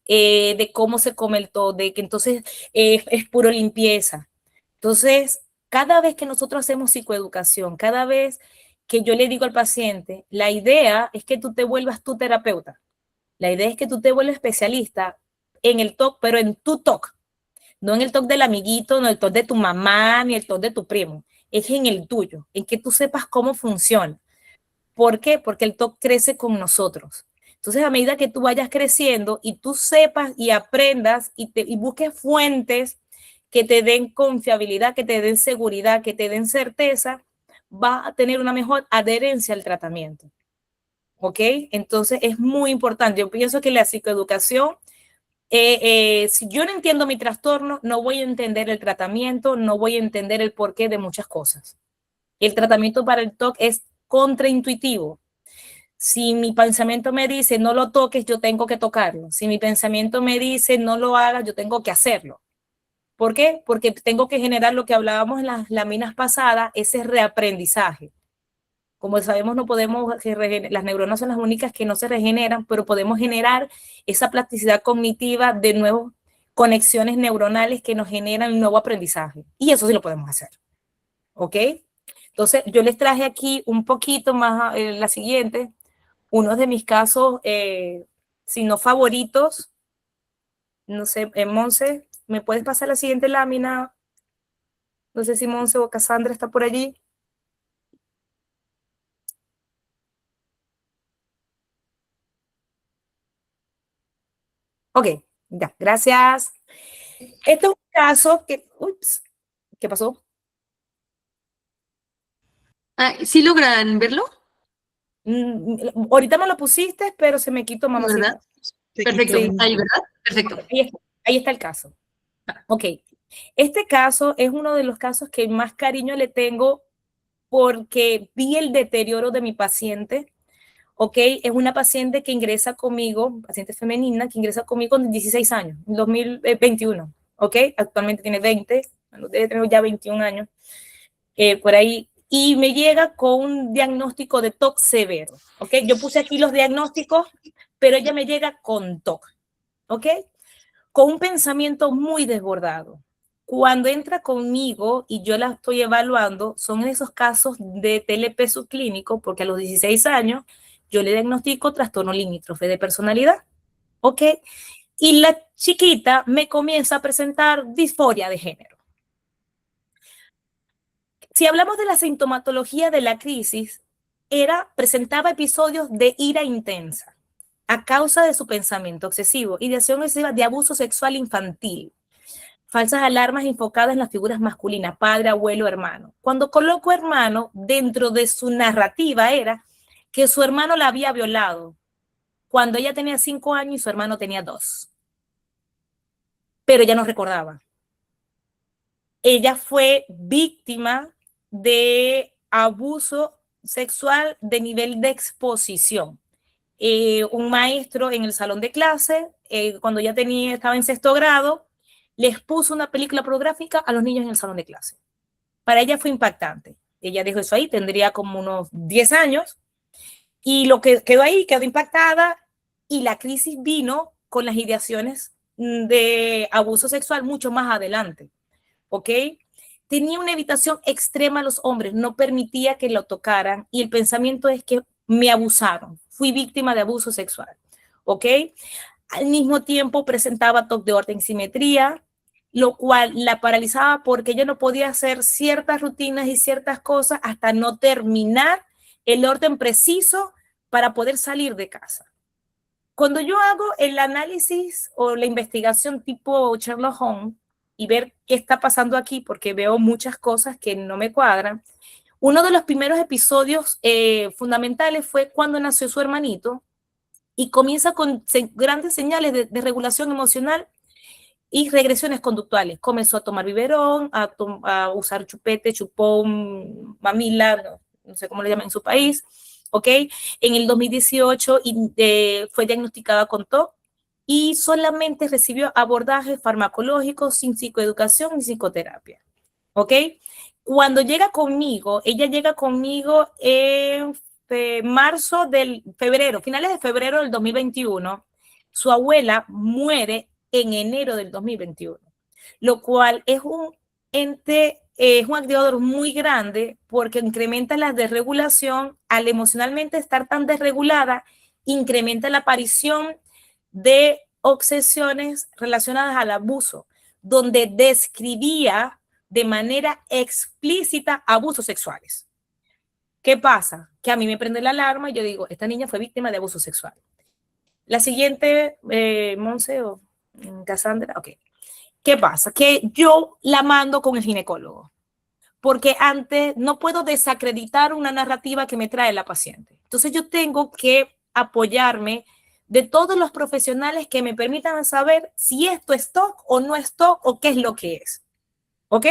de cómo se come el TOC, de que entonces es puro limpieza. Entonces, cada vez que nosotros hacemos psicoeducación, cada vez que yo le digo al paciente, la idea es que tú te vuelvas tu terapeuta. La idea es que tú te vuelvas especialista en el TOC, pero en tu TOC, no en el TOC del amiguito, no en el TOC de tu mamá, ni el TOC de tu primo. Es en el tuyo, en que tú sepas cómo funciona. ¿Por qué? Porque el TOC crece con nosotros. Entonces, a medida que tú vayas creciendo y tú sepas y aprendas y busques fuentes que te den confiabilidad, que te den seguridad, que te den certeza, va a tener una mejor adherencia al tratamiento. ¿Ok? Entonces, es muy importante. Yo pienso que la psicoeducación, si yo no entiendo mi trastorno, no voy a entender el tratamiento, no voy a entender el porqué de muchas cosas. El tratamiento para el TOC es contraintuitivo. Si mi pensamiento me dice no lo toques, yo tengo que tocarlo. Si mi pensamiento me dice no lo hagas, yo tengo que hacerlo. ¿Por qué? Porque tengo que generar lo que hablábamos en las láminas pasadas, ese reaprendizaje. Como sabemos, no podemos, las neuronas son las únicas que no se regeneran, pero podemos generar esa plasticidad cognitiva de nuevas conexiones neuronales que nos generan un nuevo aprendizaje. Y eso sí lo podemos hacer. ¿Ok? Entonces, yo les traje aquí un poquito más la siguiente, uno de mis casos, si no favoritos, no sé, Monse, ¿me puedes pasar la siguiente lámina? No sé si Monse o Cassandra está por allí. Ok, ya, gracias. Este es un caso que, ups, ¿qué pasó? Ah, ¿sí logran verlo? Ahorita me lo pusiste, pero se me quitó, ¿Verdad? mamacita. Perfecto. Sí, Ahí, ¿verdad? Perfecto. ahí está el caso. Ok, este caso es uno de los casos que más cariño le tengo porque vi el deterioro de mi paciente. ¿ok? Es una paciente que ingresa conmigo, paciente femenina, que ingresa conmigo con 16 años, en 2021, ¿ok? Actualmente tiene 20, bueno, debe tener ya 21 años, por ahí, y me llega con un diagnóstico de TOC severo, ¿ok? Yo puse aquí los diagnósticos, pero ella me llega con TOC, ¿ok? Con un pensamiento muy desbordado. Cuando entra conmigo y yo la estoy evaluando, son esos casos de TLP subclínico, porque a los 16 años yo le diagnostico trastorno limítrofe de personalidad, ¿ok? Y la chiquita me comienza a presentar disforia de género. Si hablamos de la sintomatología de la crisis, presentaba episodios de ira intensa a causa de su pensamiento excesivo, ideación excesiva de abuso sexual infantil, falsas alarmas enfocadas en las figuras masculinas, padre, abuelo, hermano. Cuando coloco hermano, dentro de su narrativa era que su hermano la había violado cuando ella tenía 5 años y su hermano tenía 2. Pero ella no recordaba. Ella fue víctima de abuso sexual de nivel de exposición. Un maestro en el salón de clase, cuando ya estaba en 6º grado, les puso una película pornográfica a los niños en el salón de clase. Para ella fue impactante. Ella dejó eso ahí, tendría como unos 10 años, y lo que quedó ahí, quedó impactada, y la crisis vino con las ideaciones de abuso sexual mucho más adelante, ¿ok? Tenía una evitación extrema a los hombres, no permitía que lo tocaran, y el pensamiento es que me abusaron, fui víctima de abuso sexual, ¿ok? Al mismo tiempo presentaba TOC de orden simetría, lo cual la paralizaba porque ella no podía hacer ciertas rutinas y ciertas cosas hasta no terminar el orden preciso para poder salir de casa. Cuando yo hago el análisis o la investigación tipo Sherlock Holmes y ver qué está pasando aquí, porque veo muchas cosas que no me cuadran, uno de los primeros episodios fundamentales fue cuando nació su hermanito, y comienza con grandes señales de regulación emocional y regresiones conductuales. Comenzó a tomar biberón, a usar chupete, chupón, mamila, no sé cómo le llaman en su país, ¿ok? En el 2018 fue diagnosticada con TOC y solamente recibió abordaje farmacológico sin psicoeducación ni psicoterapia, ¿ok? Cuando llega conmigo, ella llega conmigo en finales de febrero del 2021, su abuela muere en enero del 2021, lo cual es un activador muy grande porque incrementa la desregulación. Al emocionalmente estar tan desregulada, incrementa la aparición de obsesiones relacionadas al abuso, donde describía de manera explícita abusos sexuales. ¿Qué pasa? Que a mí me prende la alarma y yo digo, esta niña fue víctima de abuso sexual. La siguiente, Monse o Cassandra, ok. ¿Qué pasa? Que yo la mando con el ginecólogo, porque antes no puedo desacreditar una narrativa que me trae la paciente. Entonces yo tengo que apoyarme de todos los profesionales que me permitan saber si esto es TOC o no es TOC o qué es lo que es. ¿Ok?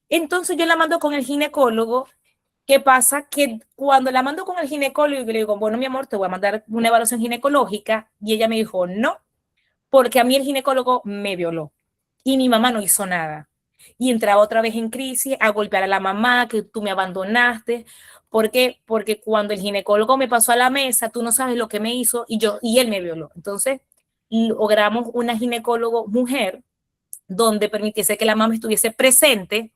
Entonces yo la mando con el ginecólogo. ¿Qué pasa? Que cuando la mando con el ginecólogo y le digo, bueno, mi amor, te voy a mandar una evaluación ginecológica, y ella me dijo, no, porque a mí el ginecólogo me violó y mi mamá no hizo nada. Y entraba otra vez en crisis, a golpear a la mamá, que tú me abandonaste. ¿Por qué? Porque cuando el ginecólogo me pasó a la mesa, tú no sabes lo que me hizo, y él me violó. Entonces, logramos una ginecólogo mujer donde permitiese que la mamá estuviese presente,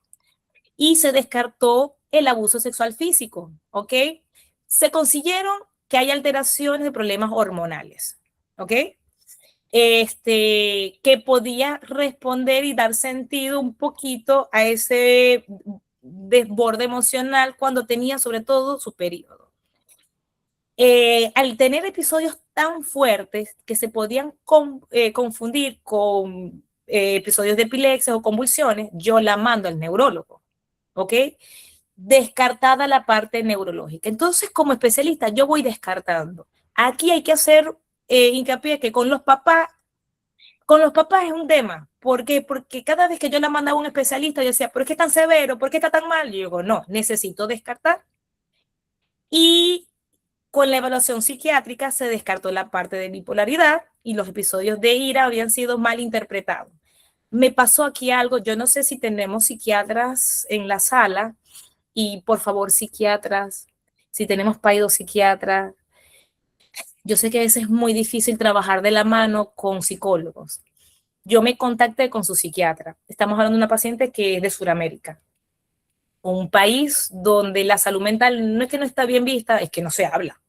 y se descartó el abuso sexual físico, ¿ok? Se consiguieron que hay alteraciones de problemas hormonales, ¿ok? Que podía responder y dar sentido un poquito a ese desborde emocional cuando tenía sobre todo su periodo. Al tener episodios tan fuertes que se podían confundir con episodios de epilepsia o convulsiones, yo la mando al neurólogo, ¿ok? Descartada la parte neurológica. Entonces, como especialista, yo voy descartando. Aquí hay que hacer hincapié que con los papás es un tema. ¿Por qué? Porque cada vez que yo la mandaba a un especialista, yo decía, ¿por qué es tan severo? ¿Por qué está tan mal? Yo digo, no, necesito descartar. Y Con la evaluación psiquiátrica se descartó la parte de bipolaridad y los episodios de ira habían sido mal interpretados. Me pasó aquí algo, yo no sé si tenemos psiquiatras en la sala y por favor psiquiatras, si tenemos psiquiatras, yo sé que a veces es muy difícil trabajar de la mano con psicólogos. Yo me contacté con su psiquiatra. Estamos hablando de una paciente que es de Sudamérica, un país donde la salud mental no es que no está bien vista, es que no se habla.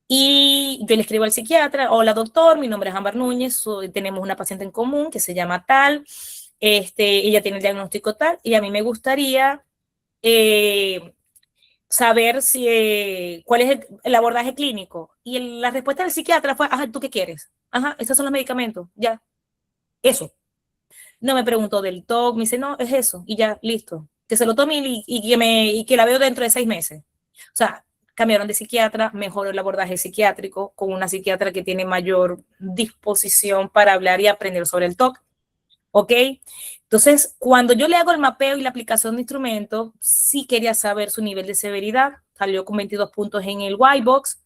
Y yo le escribo al psiquiatra: hola doctor, mi nombre es Ámbar Núñez, tenemos una paciente en común que se llama tal, ella tiene el diagnóstico tal, y a mí me gustaría saber cuál es el abordaje clínico. Y la respuesta del psiquiatra fue: ajá, ¿tú qué quieres? Ajá, estos son los medicamentos, ya, eso. No me preguntó del TOC, me dice: no, es eso, y ya, listo. Que se lo tome y que la veo dentro de 6 meses. O sea, cambiaron de psiquiatra, mejoró el abordaje psiquiátrico con una psiquiatra que tiene mayor disposición para hablar y aprender sobre el TOC. ¿Ok? Entonces, cuando yo le hago el mapeo y la aplicación de instrumentos, sí quería saber su nivel de severidad. Salió con 22 puntos en el white box,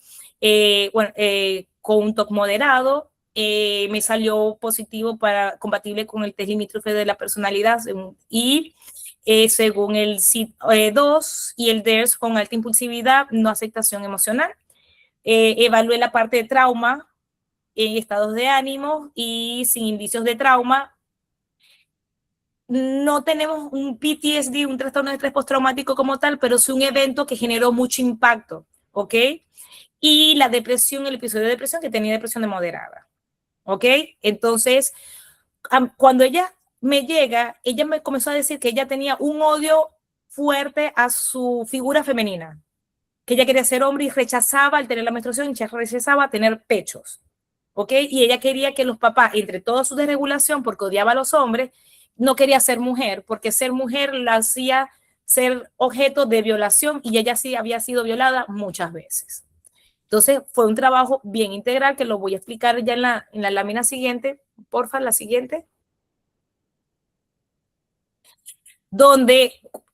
con un TOC moderado. Me salió positivo compatible con el test limítrofe de la personalidad y según el CID-2 y el DERS con alta impulsividad, no aceptación emocional. Evalué la parte de trauma en estados de ánimo y sin indicios de trauma. No tenemos un PTSD, un trastorno de estrés postraumático como tal, pero sí un evento que generó mucho impacto, ¿ok? Y la depresión, el episodio de depresión, que tenía depresión de moderada, ¿ok? Entonces, cuando ella me llega, ella me comenzó a decir que ella tenía un odio fuerte a su figura femenina, que ella quería ser hombre y rechazaba al tener la menstruación, y rechazaba tener pechos, ¿ok? Y ella quería que los papás, entre toda su desregulación, porque odiaba a los hombres, no quería ser mujer, porque ser mujer la hacía ser objeto de violación y ella sí había sido violada muchas veces. Entonces fue un trabajo bien integral que lo voy a explicar ya en la lámina siguiente, porfa, la siguiente, donde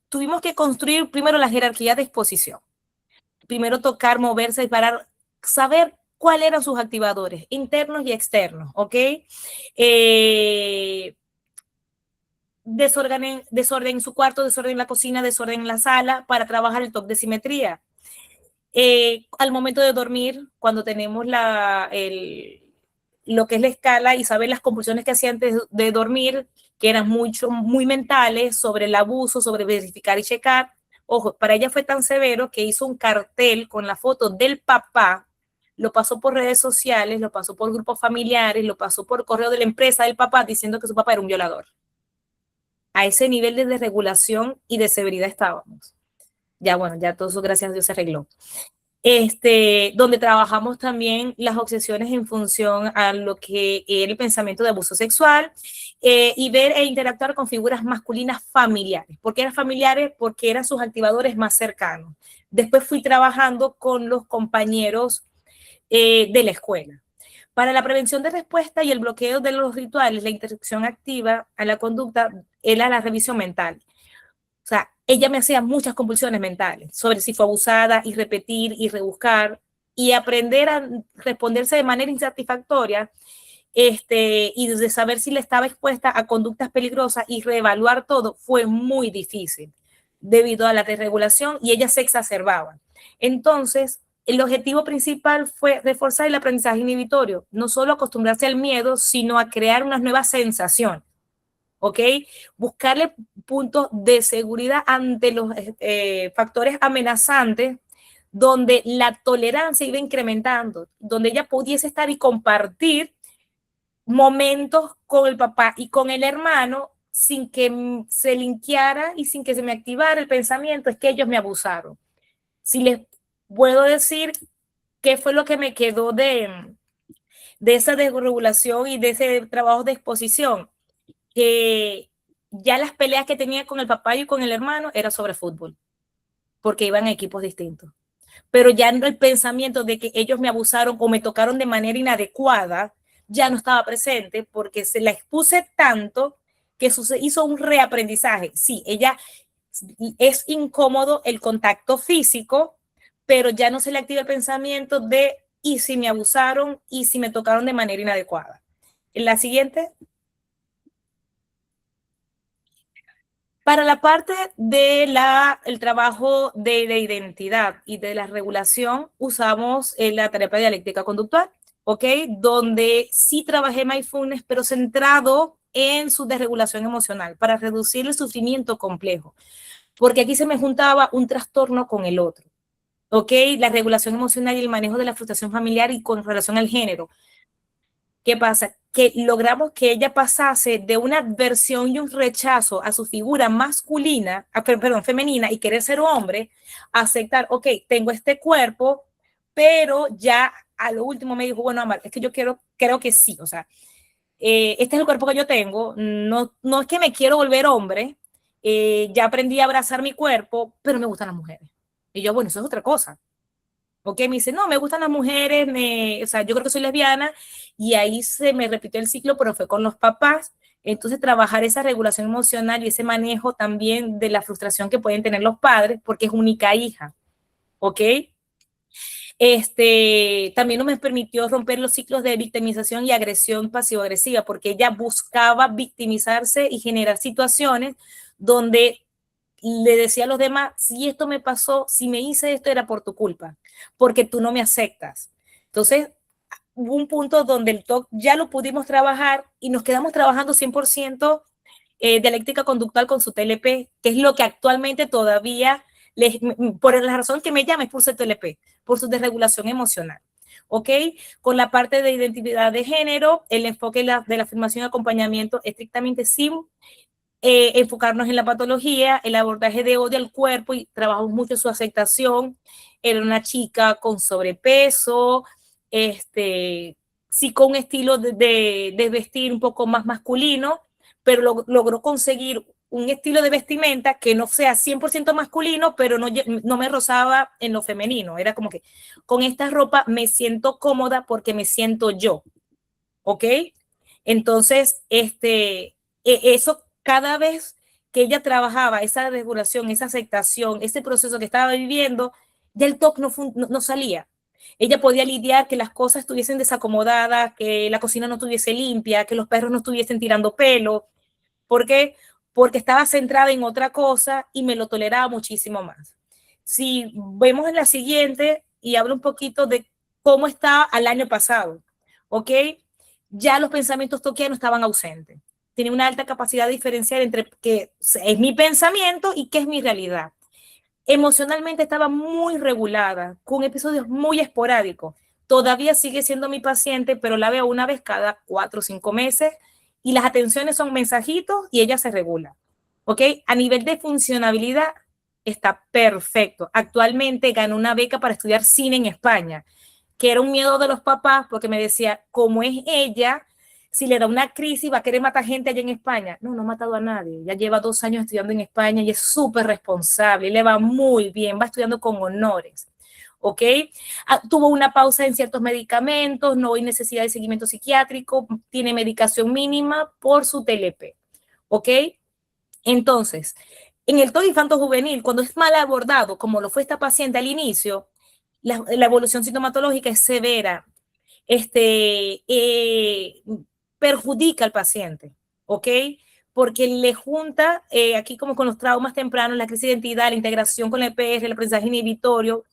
tuvimos que construir primero la jerarquía de exposición. Primero tocar, moverse, parar, saber cuáles eran sus activadores, internos y externos, ¿ok? Desorden en su cuarto, desorden en la cocina, desorden en la sala, para trabajar el TOC de simetría. Al momento de dormir, cuando tenemos lo que es la escala y saber las compulsiones que hacía antes de dormir, que eran muy mentales, sobre el abuso, sobre verificar y checar. Ojo, para ella fue tan severo que hizo un cartel con la foto del papá, lo pasó por redes sociales, lo pasó por grupos familiares, lo pasó por correo de la empresa del papá diciendo que su papá era un violador. A ese nivel de desregulación y de severidad estábamos. Ya bueno, ya todo eso gracias a Dios se arregló. Donde trabajamos también las obsesiones en función a lo que era el pensamiento de abuso sexual, y ver e interactuar con figuras masculinas familiares. ¿Por qué eran familiares? Porque eran sus activadores más cercanos. Después fui trabajando con los compañeros de la escuela. Para la prevención de respuesta y el bloqueo de los rituales, la interrupción activa a la conducta era la revisión mental. O sea, ella me hacía muchas compulsiones mentales sobre si fue abusada y repetir y rebuscar y aprender a responderse de manera insatisfactoria, y de saber si le estaba expuesta a conductas peligrosas y reevaluar todo fue muy difícil debido a la desregulación y ella se exacerbaba. Entonces, el objetivo principal fue reforzar el aprendizaje inhibitorio, no solo acostumbrarse al miedo, sino a crear unas nuevas sensaciones. ¿Ok? Buscarle puntos de seguridad ante los factores amenazantes, donde la tolerancia iba incrementando, donde ella pudiese estar y compartir momentos con el papá y con el hermano sin que se linkeara y sin que se me activara el pensamiento: es que ellos me abusaron. Si les puedo decir qué fue lo que me quedó de esa desregulación y de ese trabajo de exposición, que ya las peleas que tenía con el papá y con el hermano era sobre fútbol, porque iban a equipos distintos. Pero ya el pensamiento de que ellos me abusaron o me tocaron de manera inadecuada ya no estaba presente, porque se la expuse tanto que hizo un reaprendizaje. Sí, ella es incómodo el contacto físico, pero ya no se le activa el pensamiento de y si me abusaron y si me tocaron de manera inadecuada. La siguiente. Para la parte del trabajo de identidad y de la regulación, usamos la terapia dialéctica conductual, ¿ok? Donde sí trabajé mindfulness, pero centrado en su desregulación emocional para reducir el sufrimiento complejo, porque aquí se me juntaba un trastorno con el otro, ¿ok? La regulación emocional y el manejo de la frustración familiar y con relación al género. ¿Qué pasa? Que logramos que ella pasase de una adversión y un rechazo a su figura masculina, perdón, femenina y querer ser hombre, a aceptar, ok, tengo este cuerpo, pero ya a lo último me dijo, bueno, Amar, es que yo creo que sí, o sea, este es el cuerpo que yo tengo, no es que me quiero volver hombre, ya aprendí a abrazar mi cuerpo, pero me gustan las mujeres. Y yo, bueno, eso es otra cosa. Ok, me dice, no, me gustan las mujeres, o sea, yo creo que soy lesbiana, y ahí se me repitió el ciclo, pero fue con los papás. Entonces, trabajar esa regulación emocional y ese manejo también de la frustración que pueden tener los padres, porque es única hija, ¿ok? También no me permitió romper los ciclos de victimización y agresión pasivo-agresiva, porque ella buscaba victimizarse y generar situaciones donde le decía a los demás, si esto me pasó, si me hice esto era por tu culpa, porque tú no me aceptas. Entonces, hubo un punto donde el TOC ya lo pudimos trabajar y nos quedamos trabajando 100% dialéctica conductual con su TLP, que es lo que actualmente todavía, por la razón que me llama es por su TLP, por su desregulación emocional. ¿Ok? Con la parte de identidad de género, el enfoque de la afirmación y acompañamiento estrictamente sin enfocarnos en la patología, el abordaje de odio al cuerpo y trabajamos mucho su aceptación. Era una chica con sobrepeso, sí con un estilo de vestir un poco más masculino, pero logró conseguir un estilo de vestimenta que no sea 100% masculino, pero no me rozaba en lo femenino. Era como que con esta ropa me siento cómoda porque me siento yo, ¿ok? Entonces, eso cada vez que ella trabajaba, esa regulación, esa aceptación, ese proceso que estaba viviendo, ya el TOC no salía. Ella podía lidiar que las cosas estuviesen desacomodadas, que la cocina no estuviese limpia, que los perros no estuviesen tirando pelo. ¿Por qué? Porque estaba centrada en otra cosa y me lo toleraba muchísimo más. Si vemos en la siguiente y hablo un poquito de cómo estaba al año pasado, ¿ok? Ya los pensamientos toquianos estaban ausentes. Tenía una alta capacidad de diferenciar entre qué es mi pensamiento y qué es mi realidad. Emocionalmente estaba muy regulada, con episodios muy esporádicos. Todavía sigue siendo mi paciente, pero la veo una vez cada 4 o 5 meses y las atenciones son mensajitos y ella se regula. ¿Ok? A nivel de funcionabilidad está perfecto. Actualmente ganó una beca para estudiar cine en España, que era un miedo de los papás porque me decía, ¿cómo es ella? Si le da una crisis, va a querer matar gente allá en España. No, no ha matado a nadie. Ya lleva 2 años estudiando en España y es súper responsable. Le va muy bien, va estudiando con honores. ¿Ok? Tuvo una pausa en ciertos medicamentos, no hay necesidad de seguimiento psiquiátrico, tiene medicación mínima por su TLP. ¿Ok? Entonces, en el TOC infanto-juvenil, cuando es mal abordado, como lo fue esta paciente al inicio, la evolución sintomatológica es severa, eh, perjudica al paciente, ¿ok? Porque le junta, aquí como con los traumas tempranos, la crisis de identidad, la integración con el EPR, el aprendizaje inhibitorio,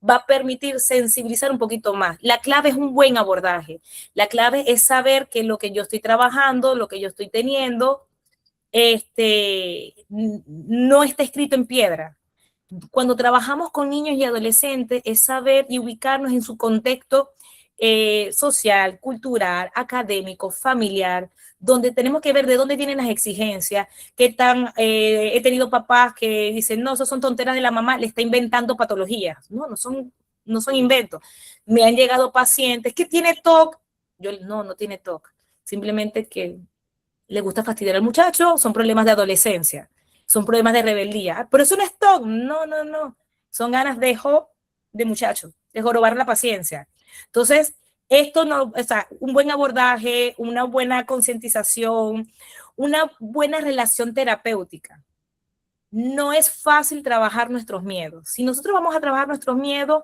va a permitir sensibilizar un poquito más. La clave es un buen abordaje. La clave es saber que lo que yo estoy trabajando, lo que yo estoy teniendo, no está escrito en piedra. Cuando trabajamos con niños y adolescentes es saber y ubicarnos en su contexto social, cultural, académico, familiar, donde tenemos que ver de dónde vienen las exigencias, qué tan, he tenido papás que dicen, no, eso son tonteras de la mamá, le está inventando patologías, no son inventos. Me han llegado pacientes que tiene TOC, yo no tiene TOC, simplemente que le gusta fastidiar al muchacho, son problemas de adolescencia, son problemas de rebeldía. Pero eso no es TOC, no. Son ganas de muchacho, de jorobar la paciencia. Entonces, esto no, o sea, un buen abordaje, una buena concientización, una buena relación terapéutica. no es fácil trabajar nuestros miedos. Si nosotros vamos a trabajar nuestros miedos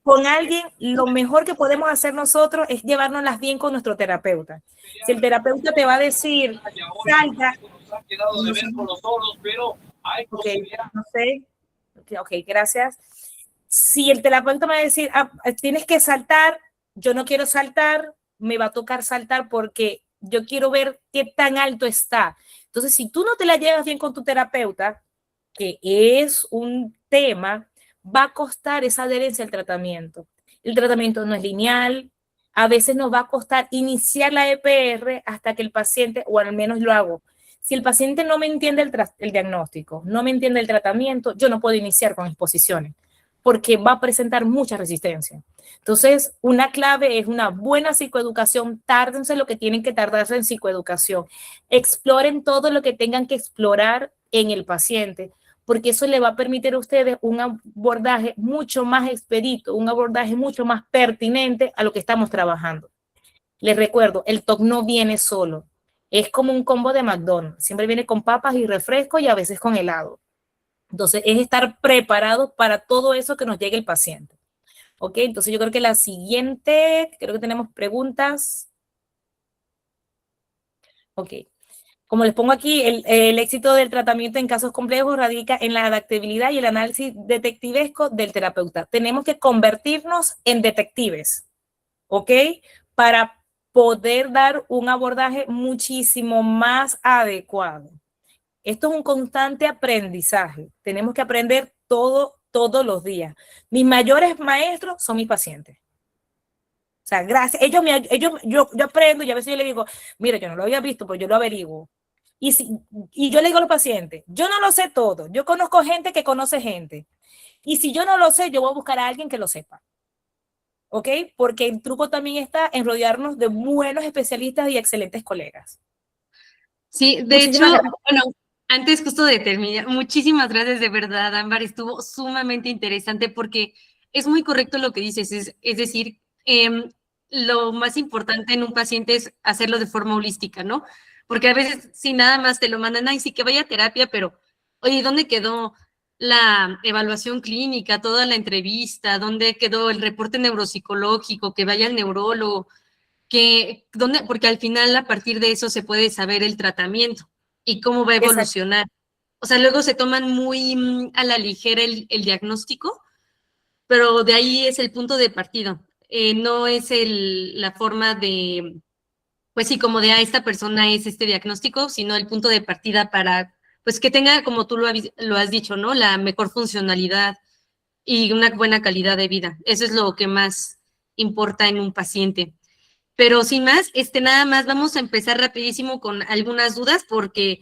con alguien, lo mejor que podemos hacer nosotros es llevárnoslas bien con nuestro terapeuta. Si el terapeuta te va a decir, salta, no sé, ok, gracias. Si el terapeuta me va a decir, tienes que saltar, yo no quiero saltar, me va a tocar saltar porque yo quiero ver qué tan alto está. Entonces, si tú no te la llevas bien con tu terapeuta, que es un tema, va a costar esa adherencia al tratamiento. El tratamiento no es lineal, a veces nos va a costar iniciar la EPR hasta que el paciente, o al menos lo hago. Si el paciente no me entiende el diagnóstico, no me entiende el tratamiento, yo no puedo iniciar con exposiciones, porque va a presentar mucha resistencia. Entonces, una clave es una buena psicoeducación. Tárdense lo que tienen que tardarse en psicoeducación. Exploren todo lo que tengan que explorar en el paciente, porque eso le va a permitir a ustedes un abordaje mucho más expedito, un abordaje mucho más pertinente a lo que estamos trabajando. Les recuerdo, el TOC no viene solo. Es como un combo de McDonald's. Siempre viene con papas y refresco y a veces con helado. Entonces, es estar preparados para todo eso que nos llegue el paciente. Ok, entonces yo creo que la siguiente, creo que tenemos preguntas. Ok, como les pongo aquí, el éxito del tratamiento en casos complejos radica en la adaptabilidad y el análisis detectivesco del terapeuta. Tenemos que convertirnos en detectives, ¿ok? Para poder dar un abordaje muchísimo más adecuado. Esto es un constante aprendizaje. Tenemos que aprender todos los días. Mis mayores maestros son mis pacientes. O sea, gracias. Yo aprendo y a veces yo le digo, mira, yo no lo había visto, pues yo lo averiguo. Y yo le digo a los pacientes, yo no lo sé todo. Yo conozco gente que conoce gente. Y si yo no lo sé, yo voy a buscar a alguien que lo sepa. ¿Ok? Porque el truco también está en rodearnos de buenos especialistas y excelentes colegas. Sí, de hecho, bueno, antes justo de terminar, muchísimas gracias de verdad, Ámbar, estuvo sumamente interesante porque es muy correcto lo que dices, es decir, lo más importante en un paciente es hacerlo de forma holística, ¿no? Porque a veces si nada más te lo mandan, ay, sí que vaya a terapia, pero, oye, ¿dónde quedó la evaluación clínica, toda la entrevista? ¿Dónde quedó el reporte neuropsicológico? Que vaya al neurólogo porque al final a partir de eso se puede saber el tratamiento y cómo va a evolucionar. O sea, luego se toman muy a la ligera el diagnóstico, pero de ahí es el punto de partida. No es la forma de, pues sí, como de, esta persona es este diagnóstico, sino el punto de partida para, pues que tenga, como tú lo has dicho, ¿no? La mejor funcionalidad y una buena calidad de vida. Eso es lo que más importa en un paciente. Pero sin más, nada más vamos a empezar rapidísimo con algunas dudas porque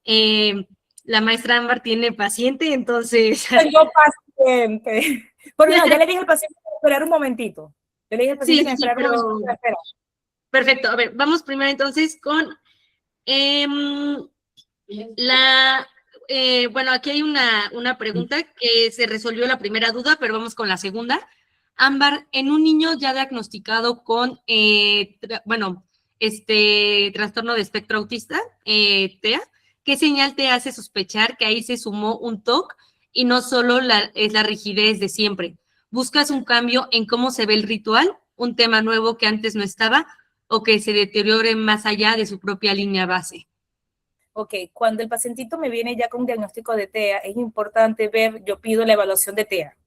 la maestra Ámbar tiene paciente, entonces... Tengo paciente. Porque no, ya le dije al paciente que esperar un momentito. Yo le dije al paciente que esperar un momentito. Perfecto, a ver, vamos primero entonces con bueno, aquí hay una pregunta que se resolvió la primera duda, pero vamos con la segunda. Ámbar, en un niño ya diagnosticado con, trastorno de espectro autista, TEA, ¿qué señal te hace sospechar que ahí se sumó un TOC y no solo es la rigidez de siempre? ¿Buscas un cambio en cómo se ve el ritual, un tema nuevo que antes no estaba, o que se deteriore más allá de su propia línea base? Ok, cuando el pacientito me viene ya con un diagnóstico de TEA, es importante ver, yo pido la evaluación de TEA,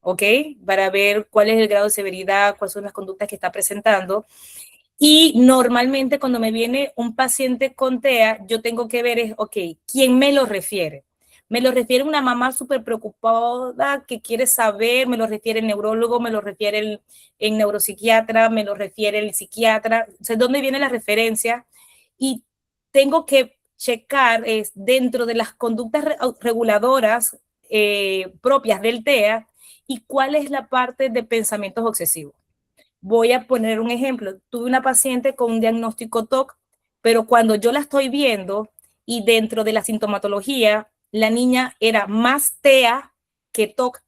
¿ok? Para ver cuál es el grado de severidad, cuáles son las conductas que está presentando. Y normalmente cuando me viene un paciente con TEA, yo tengo que ver es, ok, ¿quién me lo refiere? Me lo refiere una mamá súper preocupada que quiere saber, me lo refiere el neurólogo, me lo refiere el neuropsiquiatra, me lo refiere el psiquiatra, o sea, ¿dónde viene la referencia? Y tengo que checar dentro de las conductas reguladoras propias del TEA y cuál es la parte de pensamientos obsesivos. Voy a poner un ejemplo. Tuve una paciente con un diagnóstico TOC, pero cuando yo la estoy viendo y dentro de la sintomatología, la niña era más TEA que TOC,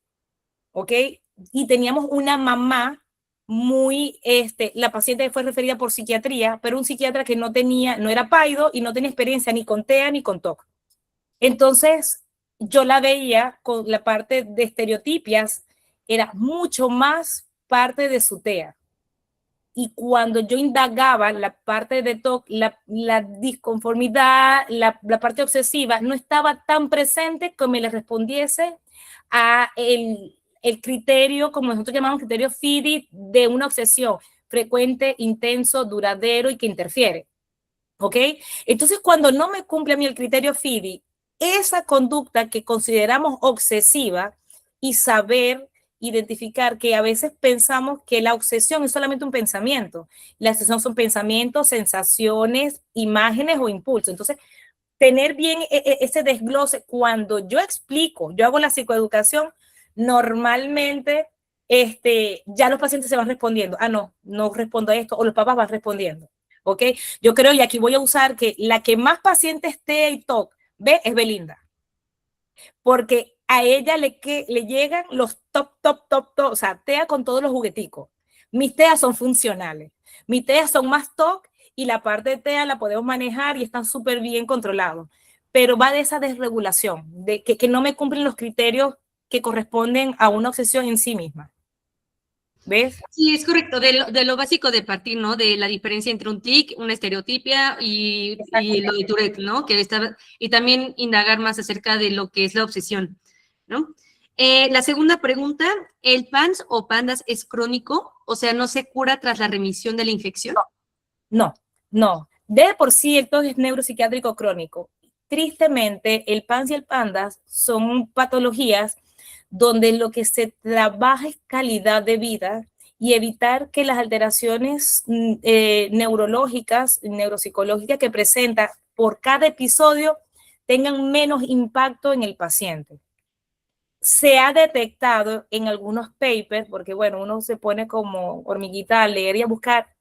¿ok? Y teníamos una mamá la paciente fue referida por psiquiatría, pero un psiquiatra que no era paido y no tenía experiencia ni con TEA ni con TOC. Entonces, yo la veía con la parte de estereotipias, era mucho más parte de su TEA. Y cuando yo indagaba la parte de TOC, la disconformidad, la parte obsesiva, no estaba tan presente que me le respondiese a el criterio, como nosotros llamamos criterio FIDI, de una obsesión frecuente, intenso, duradero y que interfiere. ¿Ok? Entonces, cuando no me cumple a mí el criterio FIDI, esa conducta que consideramos obsesiva y saber identificar que a veces pensamos que la obsesión es solamente un pensamiento. La obsesión son pensamientos, sensaciones, imágenes o impulsos. Entonces, tener bien ese desglose cuando yo explico, yo hago la psicoeducación, normalmente ya los pacientes se van respondiendo. Ah, no, no respondo a esto, o los papás van respondiendo. ¿Ok? Yo creo, y aquí voy a usar que la que más pacientes TEA y TOC ve es Belinda, porque a ella le llegan los top, o sea, TEA con todos los jugueticos. Mis TEA son funcionales, mis TEA son más TOC y la parte de TEA la podemos manejar y están súper bien controlados, pero va de esa desregulación, de que no me cumplen los criterios que corresponden a una obsesión en sí misma. ¿Ves? Sí, es correcto, de lo básico de partir, ¿no? De la diferencia entre un tic, una estereotipia y lo de Tourette, ¿no? Y también indagar más acerca de lo que es la obsesión, ¿no? La segunda pregunta, ¿el PANS o PANDAS es crónico? O sea, ¿no se cura tras la remisión de la infección? No, no. De por sí, el TOC es neuropsiquiátrico crónico. Tristemente, el PANS y el PANDAS son patologías donde lo que se trabaja es calidad de vida y evitar que las alteraciones neurológicas, neuropsicológicas que presenta por cada episodio tengan menos impacto en el paciente. Se ha detectado en algunos papers, porque bueno, uno se pone como hormiguita a leer y a buscar,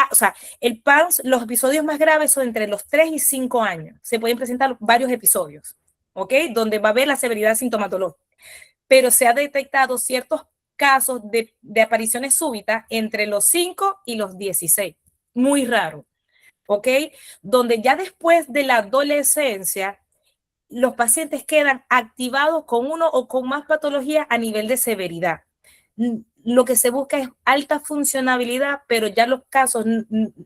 o sea, el PANS, los episodios más graves son entre los 3 y 5 años. Se pueden presentar varios episodios, ¿ok? Donde va a haber la severidad sintomatológica. Pero se ha detectado ciertos casos de apariciones súbitas entre los 5 y los 16. Muy raro, ¿ok? Donde ya después de la adolescencia, los pacientes quedan activados con uno o con más patologías a nivel de severidad. Lo que se busca es alta funcionabilidad, pero ya los casos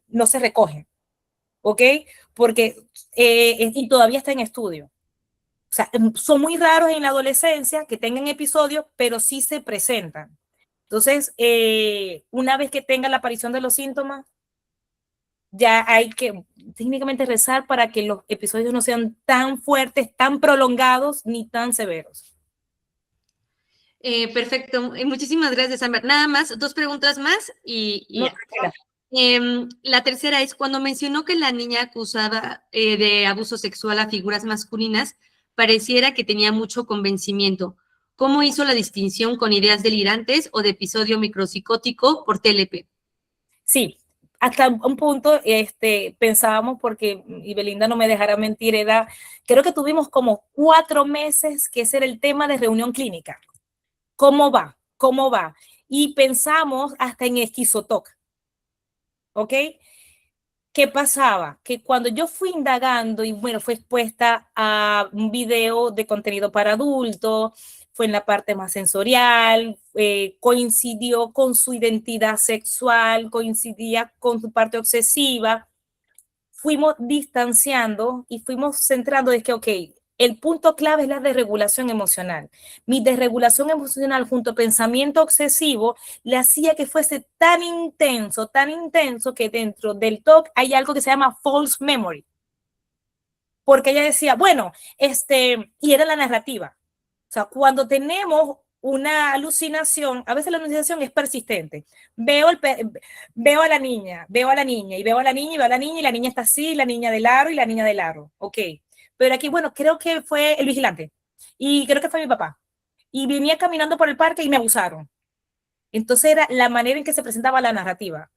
no se recogen, ¿ok? Porque y todavía está en estudio. O sea, son muy raros en la adolescencia que tengan episodios, pero sí se presentan. Entonces, una vez que tenga la aparición de los síntomas, ya hay que técnicamente rezar para que los episodios no sean tan fuertes, tan prolongados, ni tan severos. Perfecto, muchísimas gracias, Amber. Nada más, dos preguntas más y No, ya. La tercera es, cuando mencionó que la niña acusada de abuso sexual a figuras masculinas pareciera que tenía mucho convencimiento. ¿Cómo hizo la distinción con ideas delirantes o de episodio micropsicótico por TLP? sí, hasta un punto pensábamos, porque, y Belinda no me dejará mentir, creo que tuvimos como 4 meses que ese era el tema de reunión clínica. ¿Cómo va? ¿Cómo va? Y pensamos hasta en esquizotoc, ¿ok? ¿Qué pasaba? Que cuando yo fui indagando y bueno, fue expuesta a un video de contenido para adultos, fue en la parte más sensorial, coincidió con su identidad sexual, coincidía con su parte obsesiva, fuimos distanciando y fuimos centrando de que, ok, el punto clave es la desregulación emocional. Mi desregulación emocional junto a pensamiento obsesivo le hacía que fuese tan intenso que dentro del TOC hay algo que se llama false memory. Porque ella decía, bueno, y era la narrativa. O sea, cuando tenemos una alucinación, a veces la alucinación es persistente. Veo a la niña, veo a la niña, y veo a la niña, y veo a la niña, y la niña está así, la niña del aro, y la niña del aro. Ok. Pero aquí, bueno, creo que fue el vigilante, y creo que fue mi papá. Y venía caminando por el parque y me abusaron. Entonces era la manera en que se presentaba la narrativa.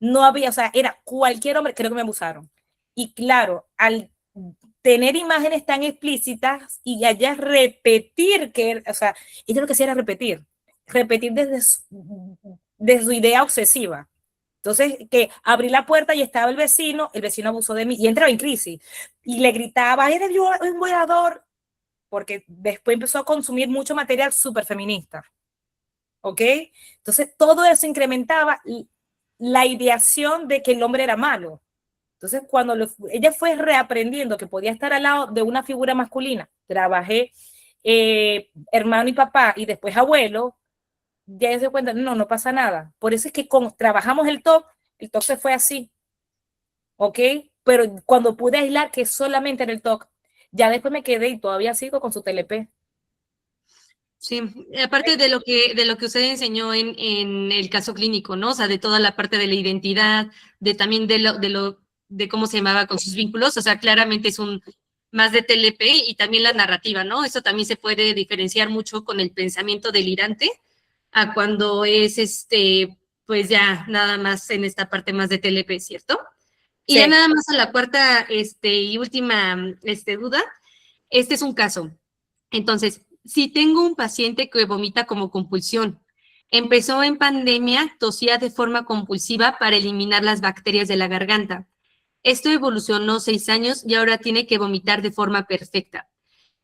No había, o sea, era cualquier hombre, creo que me abusaron. Y claro, al tener imágenes tan explícitas y allá repetir que, o sea, ella lo que hacía era repetir desde su idea obsesiva. Entonces, que abrí la puerta y estaba el vecino abusó de mí y entraba en crisis. Y le gritaba, eres un violador, porque después empezó a consumir mucho material súper feminista. ¿Ok? Entonces, todo eso incrementaba la ideación de que el hombre era malo. Entonces, cuando ella fue reaprendiendo que podía estar al lado de una figura masculina, trabajé hermano y papá y después abuelo, ya se cuenta, no pasa nada. Por eso es que trabajamos el TOC se fue así, ¿ok? Pero cuando pude aislar que solamente era el TOC, ya después me quedé y todavía sigo con su TLP. Sí, aparte de lo que usted enseñó en el caso clínico, ¿no? O sea, de toda la parte de la identidad, de también de cómo se llamaba con sus vínculos, o sea, claramente es un más de TLP y también la narrativa, ¿no? Eso también se puede diferenciar mucho con el pensamiento delirante a cuando es pues ya nada más en esta parte más de TLP, ¿cierto? Y ya Sí. nada más a la cuarta y última duda, este es un caso. Entonces, si tengo un paciente que vomita como compulsión, empezó en pandemia, tosía de forma compulsiva para eliminar las bacterias de la garganta. Esto evolucionó 6 años y ahora tiene que vomitar de forma perfecta,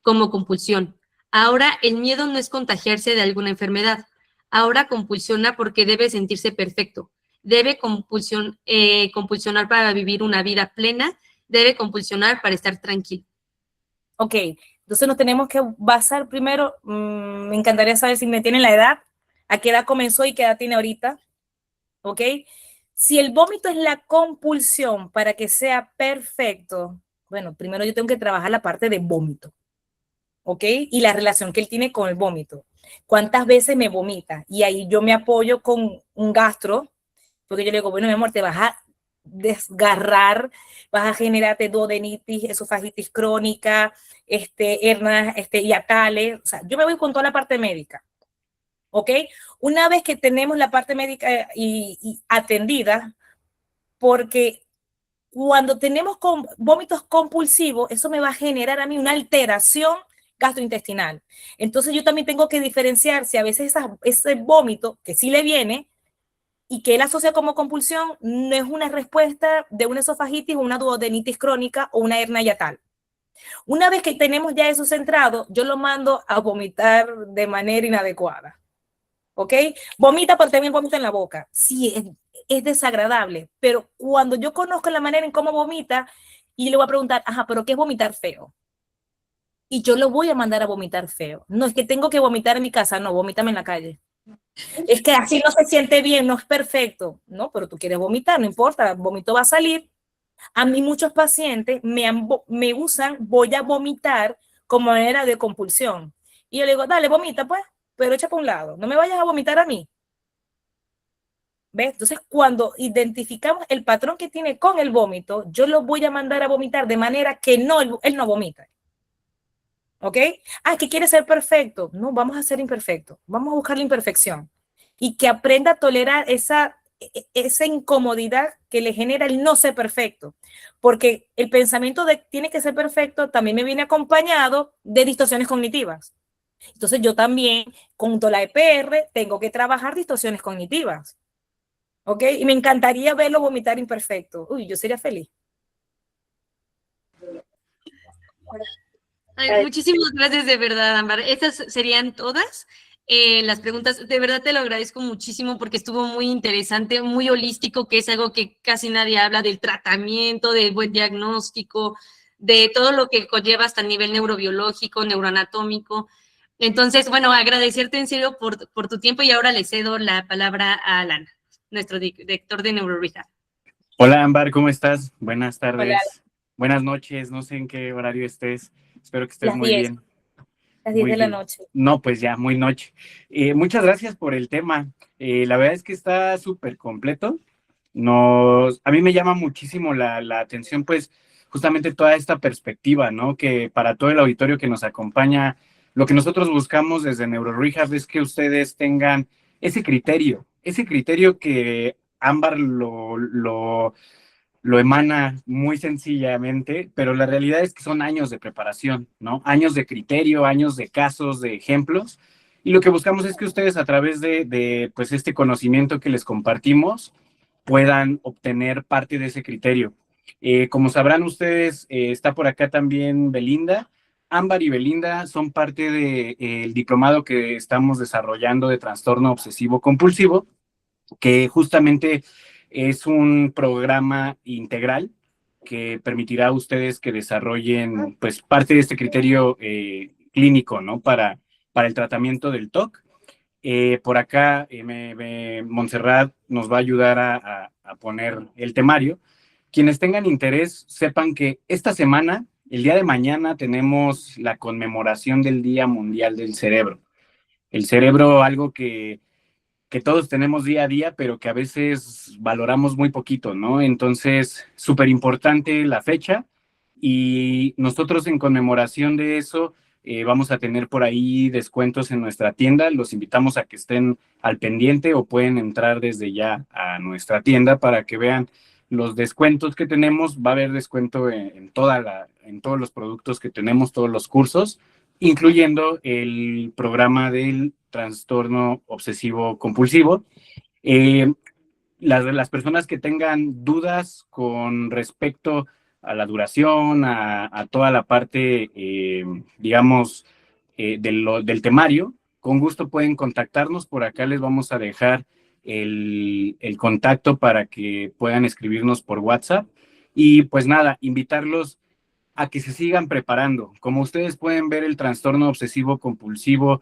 como compulsión. Ahora el miedo no es contagiarse de alguna enfermedad. Ahora compulsiona porque debe sentirse perfecto. Debe compulsionar para vivir una vida plena. Debe compulsionar para estar tranquilo. Ok, entonces nos tenemos que basar primero, me encantaría saber si me tienen la edad, a qué edad comenzó y qué edad tiene ahorita, ¿ok? Si el vómito es la compulsión para que sea perfecto, bueno, primero yo tengo que trabajar la parte de vómito, ¿ok? Y la relación que él tiene con el vómito. ¿Cuántas veces me vomita? Y ahí yo me apoyo con un gastro, porque yo le digo, bueno, mi amor, te vas a desgarrar, vas a generarte duodenitis, esofagitis crónica, hernias hiatales, o sea, yo me voy con toda la parte médica, ¿ok? Una vez que tenemos la parte médica y atendida, porque cuando tenemos vómitos compulsivos, eso me va a generar a mí una alteración gastrointestinal. Entonces yo también tengo que diferenciar si a veces ese vómito que sí le viene y que él asocia como compulsión no es una respuesta de una esofagitis o una duodenitis crónica o una hernia hiatal. Una vez que tenemos ya eso centrado, yo lo mando a vomitar de manera inadecuada. ¿Ok? Vomita porque también vomita en la boca. Sí, es desagradable, pero cuando yo conozco la manera en cómo vomita, y le voy a preguntar, ajá, pero ¿qué es vomitar feo? Y yo lo voy a mandar a vomitar feo. No es que tengo que vomitar en mi casa, no, vomítame en la calle. Es que así no se siente bien, no es perfecto. No, pero tú quieres vomitar, no importa, el vómito va a salir. A mí muchos pacientes me usan, voy a vomitar como manera de compulsión. Y yo le digo, dale, vomita pues, pero echa para un lado, no me vayas a vomitar a mí. ¿Ves? Entonces, cuando identificamos el patrón que tiene con el vómito, yo lo voy a mandar a vomitar de manera que no, él no vomita. ¿Ok? Ah, que quiere ser perfecto. No, vamos a ser imperfecto. Vamos a buscar la imperfección. Y que aprenda a tolerar esa incomodidad que le genera el no ser perfecto. Porque el pensamiento de tiene que ser perfecto también me viene acompañado de distorsiones cognitivas. Entonces, yo también, con la EPR, tengo que trabajar distorsiones cognitivas. ¿Ok? Y me encantaría verlo vomitar imperfecto. Uy, yo sería feliz. Ay, muchísimas gracias de verdad, Ámbar. Estas serían todas las preguntas. De verdad te lo agradezco muchísimo porque estuvo muy interesante, muy holístico, que es algo que casi nadie habla del tratamiento, del buen diagnóstico, de todo lo que conlleva hasta el nivel neurobiológico, neuroanatómico. Entonces, bueno, agradecerte en serio por tu tiempo y ahora le cedo la palabra a Alan, nuestro director de NeuroRehab. Hola Ámbar, ¿cómo estás? Buenas Hola, tardes, buenas noches, no sé en qué horario estés, espero que estés las muy 10, bien, las 10 muy de la bien. noche. No, pues ya, muy noche. Muchas gracias por el tema, la verdad es que está súper completo, a mí me llama muchísimo la atención, pues justamente toda esta perspectiva, ¿no? Que para todo el auditorio que nos acompaña, lo que nosotros buscamos desde NeuroRehab es que ustedes tengan ese criterio que Ámbar lo emana muy sencillamente, pero la realidad es que son años de preparación, ¿no? Años de criterio, años de casos, de ejemplos, y lo que buscamos es que ustedes a través de pues este conocimiento que les compartimos, puedan obtener parte de ese criterio. Como sabrán ustedes, está por acá también Belinda. Ámbar y Belinda son parte del diplomado que estamos desarrollando de trastorno obsesivo compulsivo, que justamente es un programa integral que permitirá a ustedes que desarrollen pues parte de este criterio clínico, ¿no? Para el tratamiento del TOC. Por acá, Montserrat nos va a ayudar a poner el temario. Quienes tengan interés, sepan que esta semana, el día de mañana, tenemos la conmemoración del Día Mundial del Cerebro. El cerebro, algo que todos tenemos día a día, pero que a veces valoramos muy poquito, ¿no? Entonces, súper importante la fecha y nosotros en conmemoración de eso vamos a tener por ahí descuentos en nuestra tienda. Los invitamos a que estén al pendiente o pueden entrar desde ya a nuestra tienda para que vean los descuentos que tenemos. Va a haber descuento en todos los productos que tenemos, todos los cursos, incluyendo el programa del trastorno obsesivo compulsivo. Eh, las personas que tengan dudas con respecto a la duración, a toda la parte, digamos, del temario, con gusto pueden contactarnos. Por acá les vamos a dejar el contacto para que puedan escribirnos por WhatsApp. Y pues nada, invitarlos a que se sigan preparando. Como ustedes pueden ver, el trastorno obsesivo compulsivo,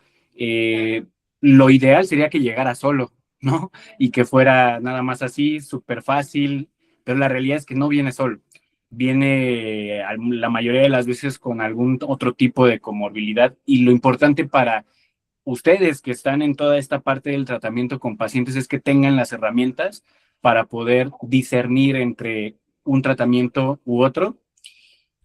lo ideal sería que llegara solo, ¿no? Y que fuera nada más así, súper fácil, pero la realidad es que no viene solo. Viene la mayoría de las veces con algún otro tipo de comorbilidad, y lo importante para ustedes que están en toda esta parte del tratamiento con pacientes es que tengan las herramientas para poder discernir entre un tratamiento u otro.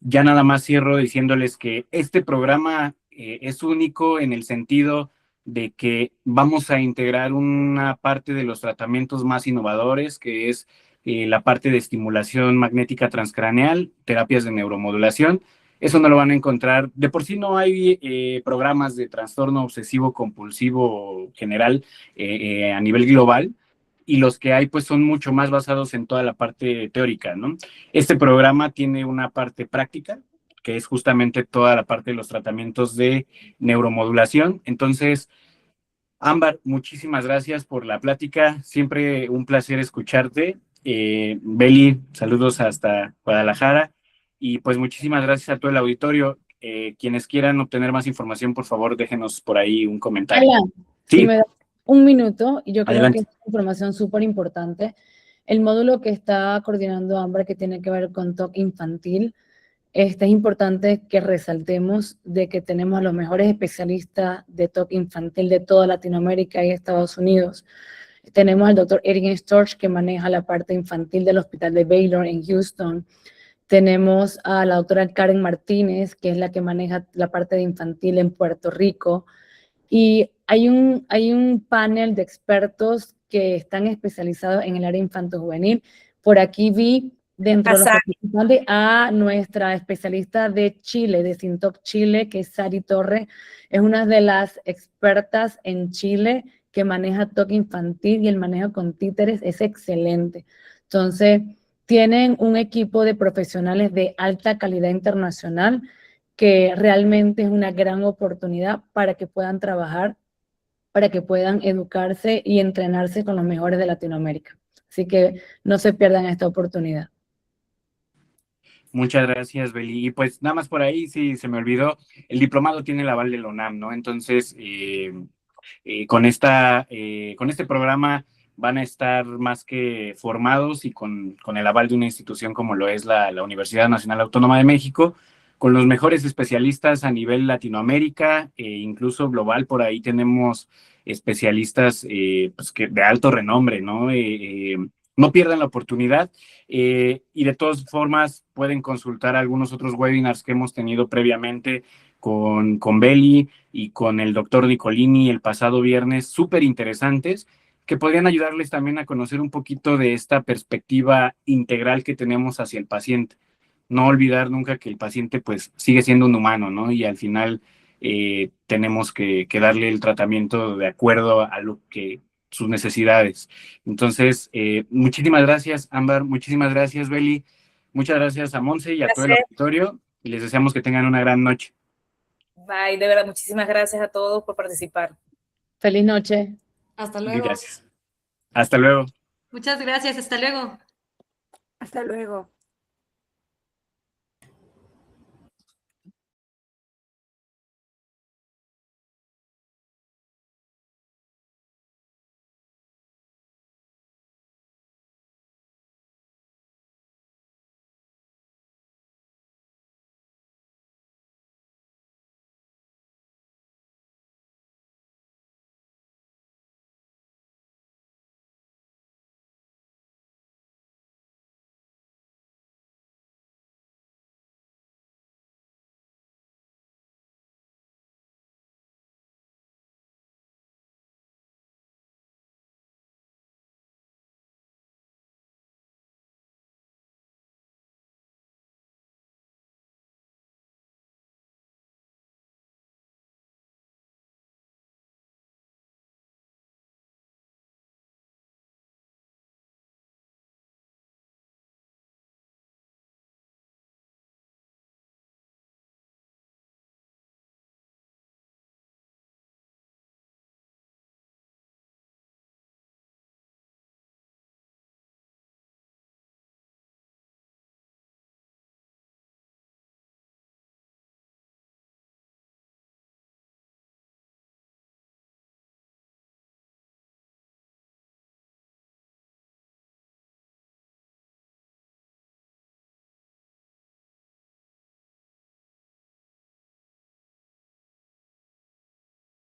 Ya nada más cierro diciéndoles que este programa es único en el sentido de que vamos a integrar una parte de los tratamientos más innovadores, que es la parte de estimulación magnética transcraneal, terapias de neuromodulación. Eso no lo van a encontrar. De por sí no hay programas de trastorno obsesivo compulsivo general a nivel global, y los que hay pues son mucho más basados en toda la parte teórica, ¿no? Este programa tiene una parte práctica, que es justamente toda la parte de los tratamientos de neuromodulación. Entonces, Ámbar, muchísimas gracias por la plática. Siempre un placer escucharte. Beli, saludos hasta Guadalajara. Y pues muchísimas gracias a todo el auditorio. Quienes quieran obtener más información, por favor, déjenos por ahí un comentario. Alan, Sí. si me das un minuto, y yo creo Adelante. que es una información súper importante. El módulo que está coordinando Ámbar, que tiene que ver con TOC infantil, es importante que resaltemos de que tenemos a los mejores especialistas de TOC infantil de toda Latinoamérica y Estados Unidos. Tenemos al doctor Eric Storch, que maneja la parte infantil del Hospital de Baylor en Houston. Tenemos a la doctora Karen Martínez, que es la que maneja la parte de infantil en Puerto Rico. Y hay un panel de expertos que están especializados en el área infanto-juvenil. Por aquí vi dentro de los participantes a nuestra especialista de Chile, de Sintoc Chile, que es Sari Torre. Es una de las expertas en Chile que maneja TOC infantil, y el manejo con títeres es excelente. Entonces, tienen un equipo de profesionales de alta calidad internacional, que realmente es una gran oportunidad para que puedan trabajar, para que puedan educarse y entrenarse con los mejores de Latinoamérica. Así que no se pierdan esta oportunidad. Muchas gracias, Beli. Y pues nada más por ahí, sí, se me olvidó, el diplomado tiene el aval de la UNAM, ¿no? Entonces, con este programa van a estar más que formados, y con el aval de una institución como lo es la Universidad Nacional Autónoma de México, con los mejores especialistas a nivel Latinoamérica e incluso global. Por ahí tenemos especialistas pues de alto renombre, ¿no? No pierdan la oportunidad, y de todas formas pueden consultar algunos otros webinars que hemos tenido previamente con Beli y con el doctor Nicolini el pasado viernes, súper interesantes, que podrían ayudarles también a conocer un poquito de esta perspectiva integral que tenemos hacia el paciente. No olvidar nunca que el paciente pues sigue siendo un humano, ¿no? Y al final tenemos que darle el tratamiento de acuerdo a lo que sus necesidades. Entonces, muchísimas gracias, Ámbar, muchísimas gracias, Beli, muchas gracias a Monse y a todo el auditorio, y les deseamos que tengan una gran noche. Bye, de verdad, muchísimas gracias a todos por participar. Feliz noche. Hasta luego. Gracias. Hasta luego. Muchas gracias, hasta luego. Hasta luego.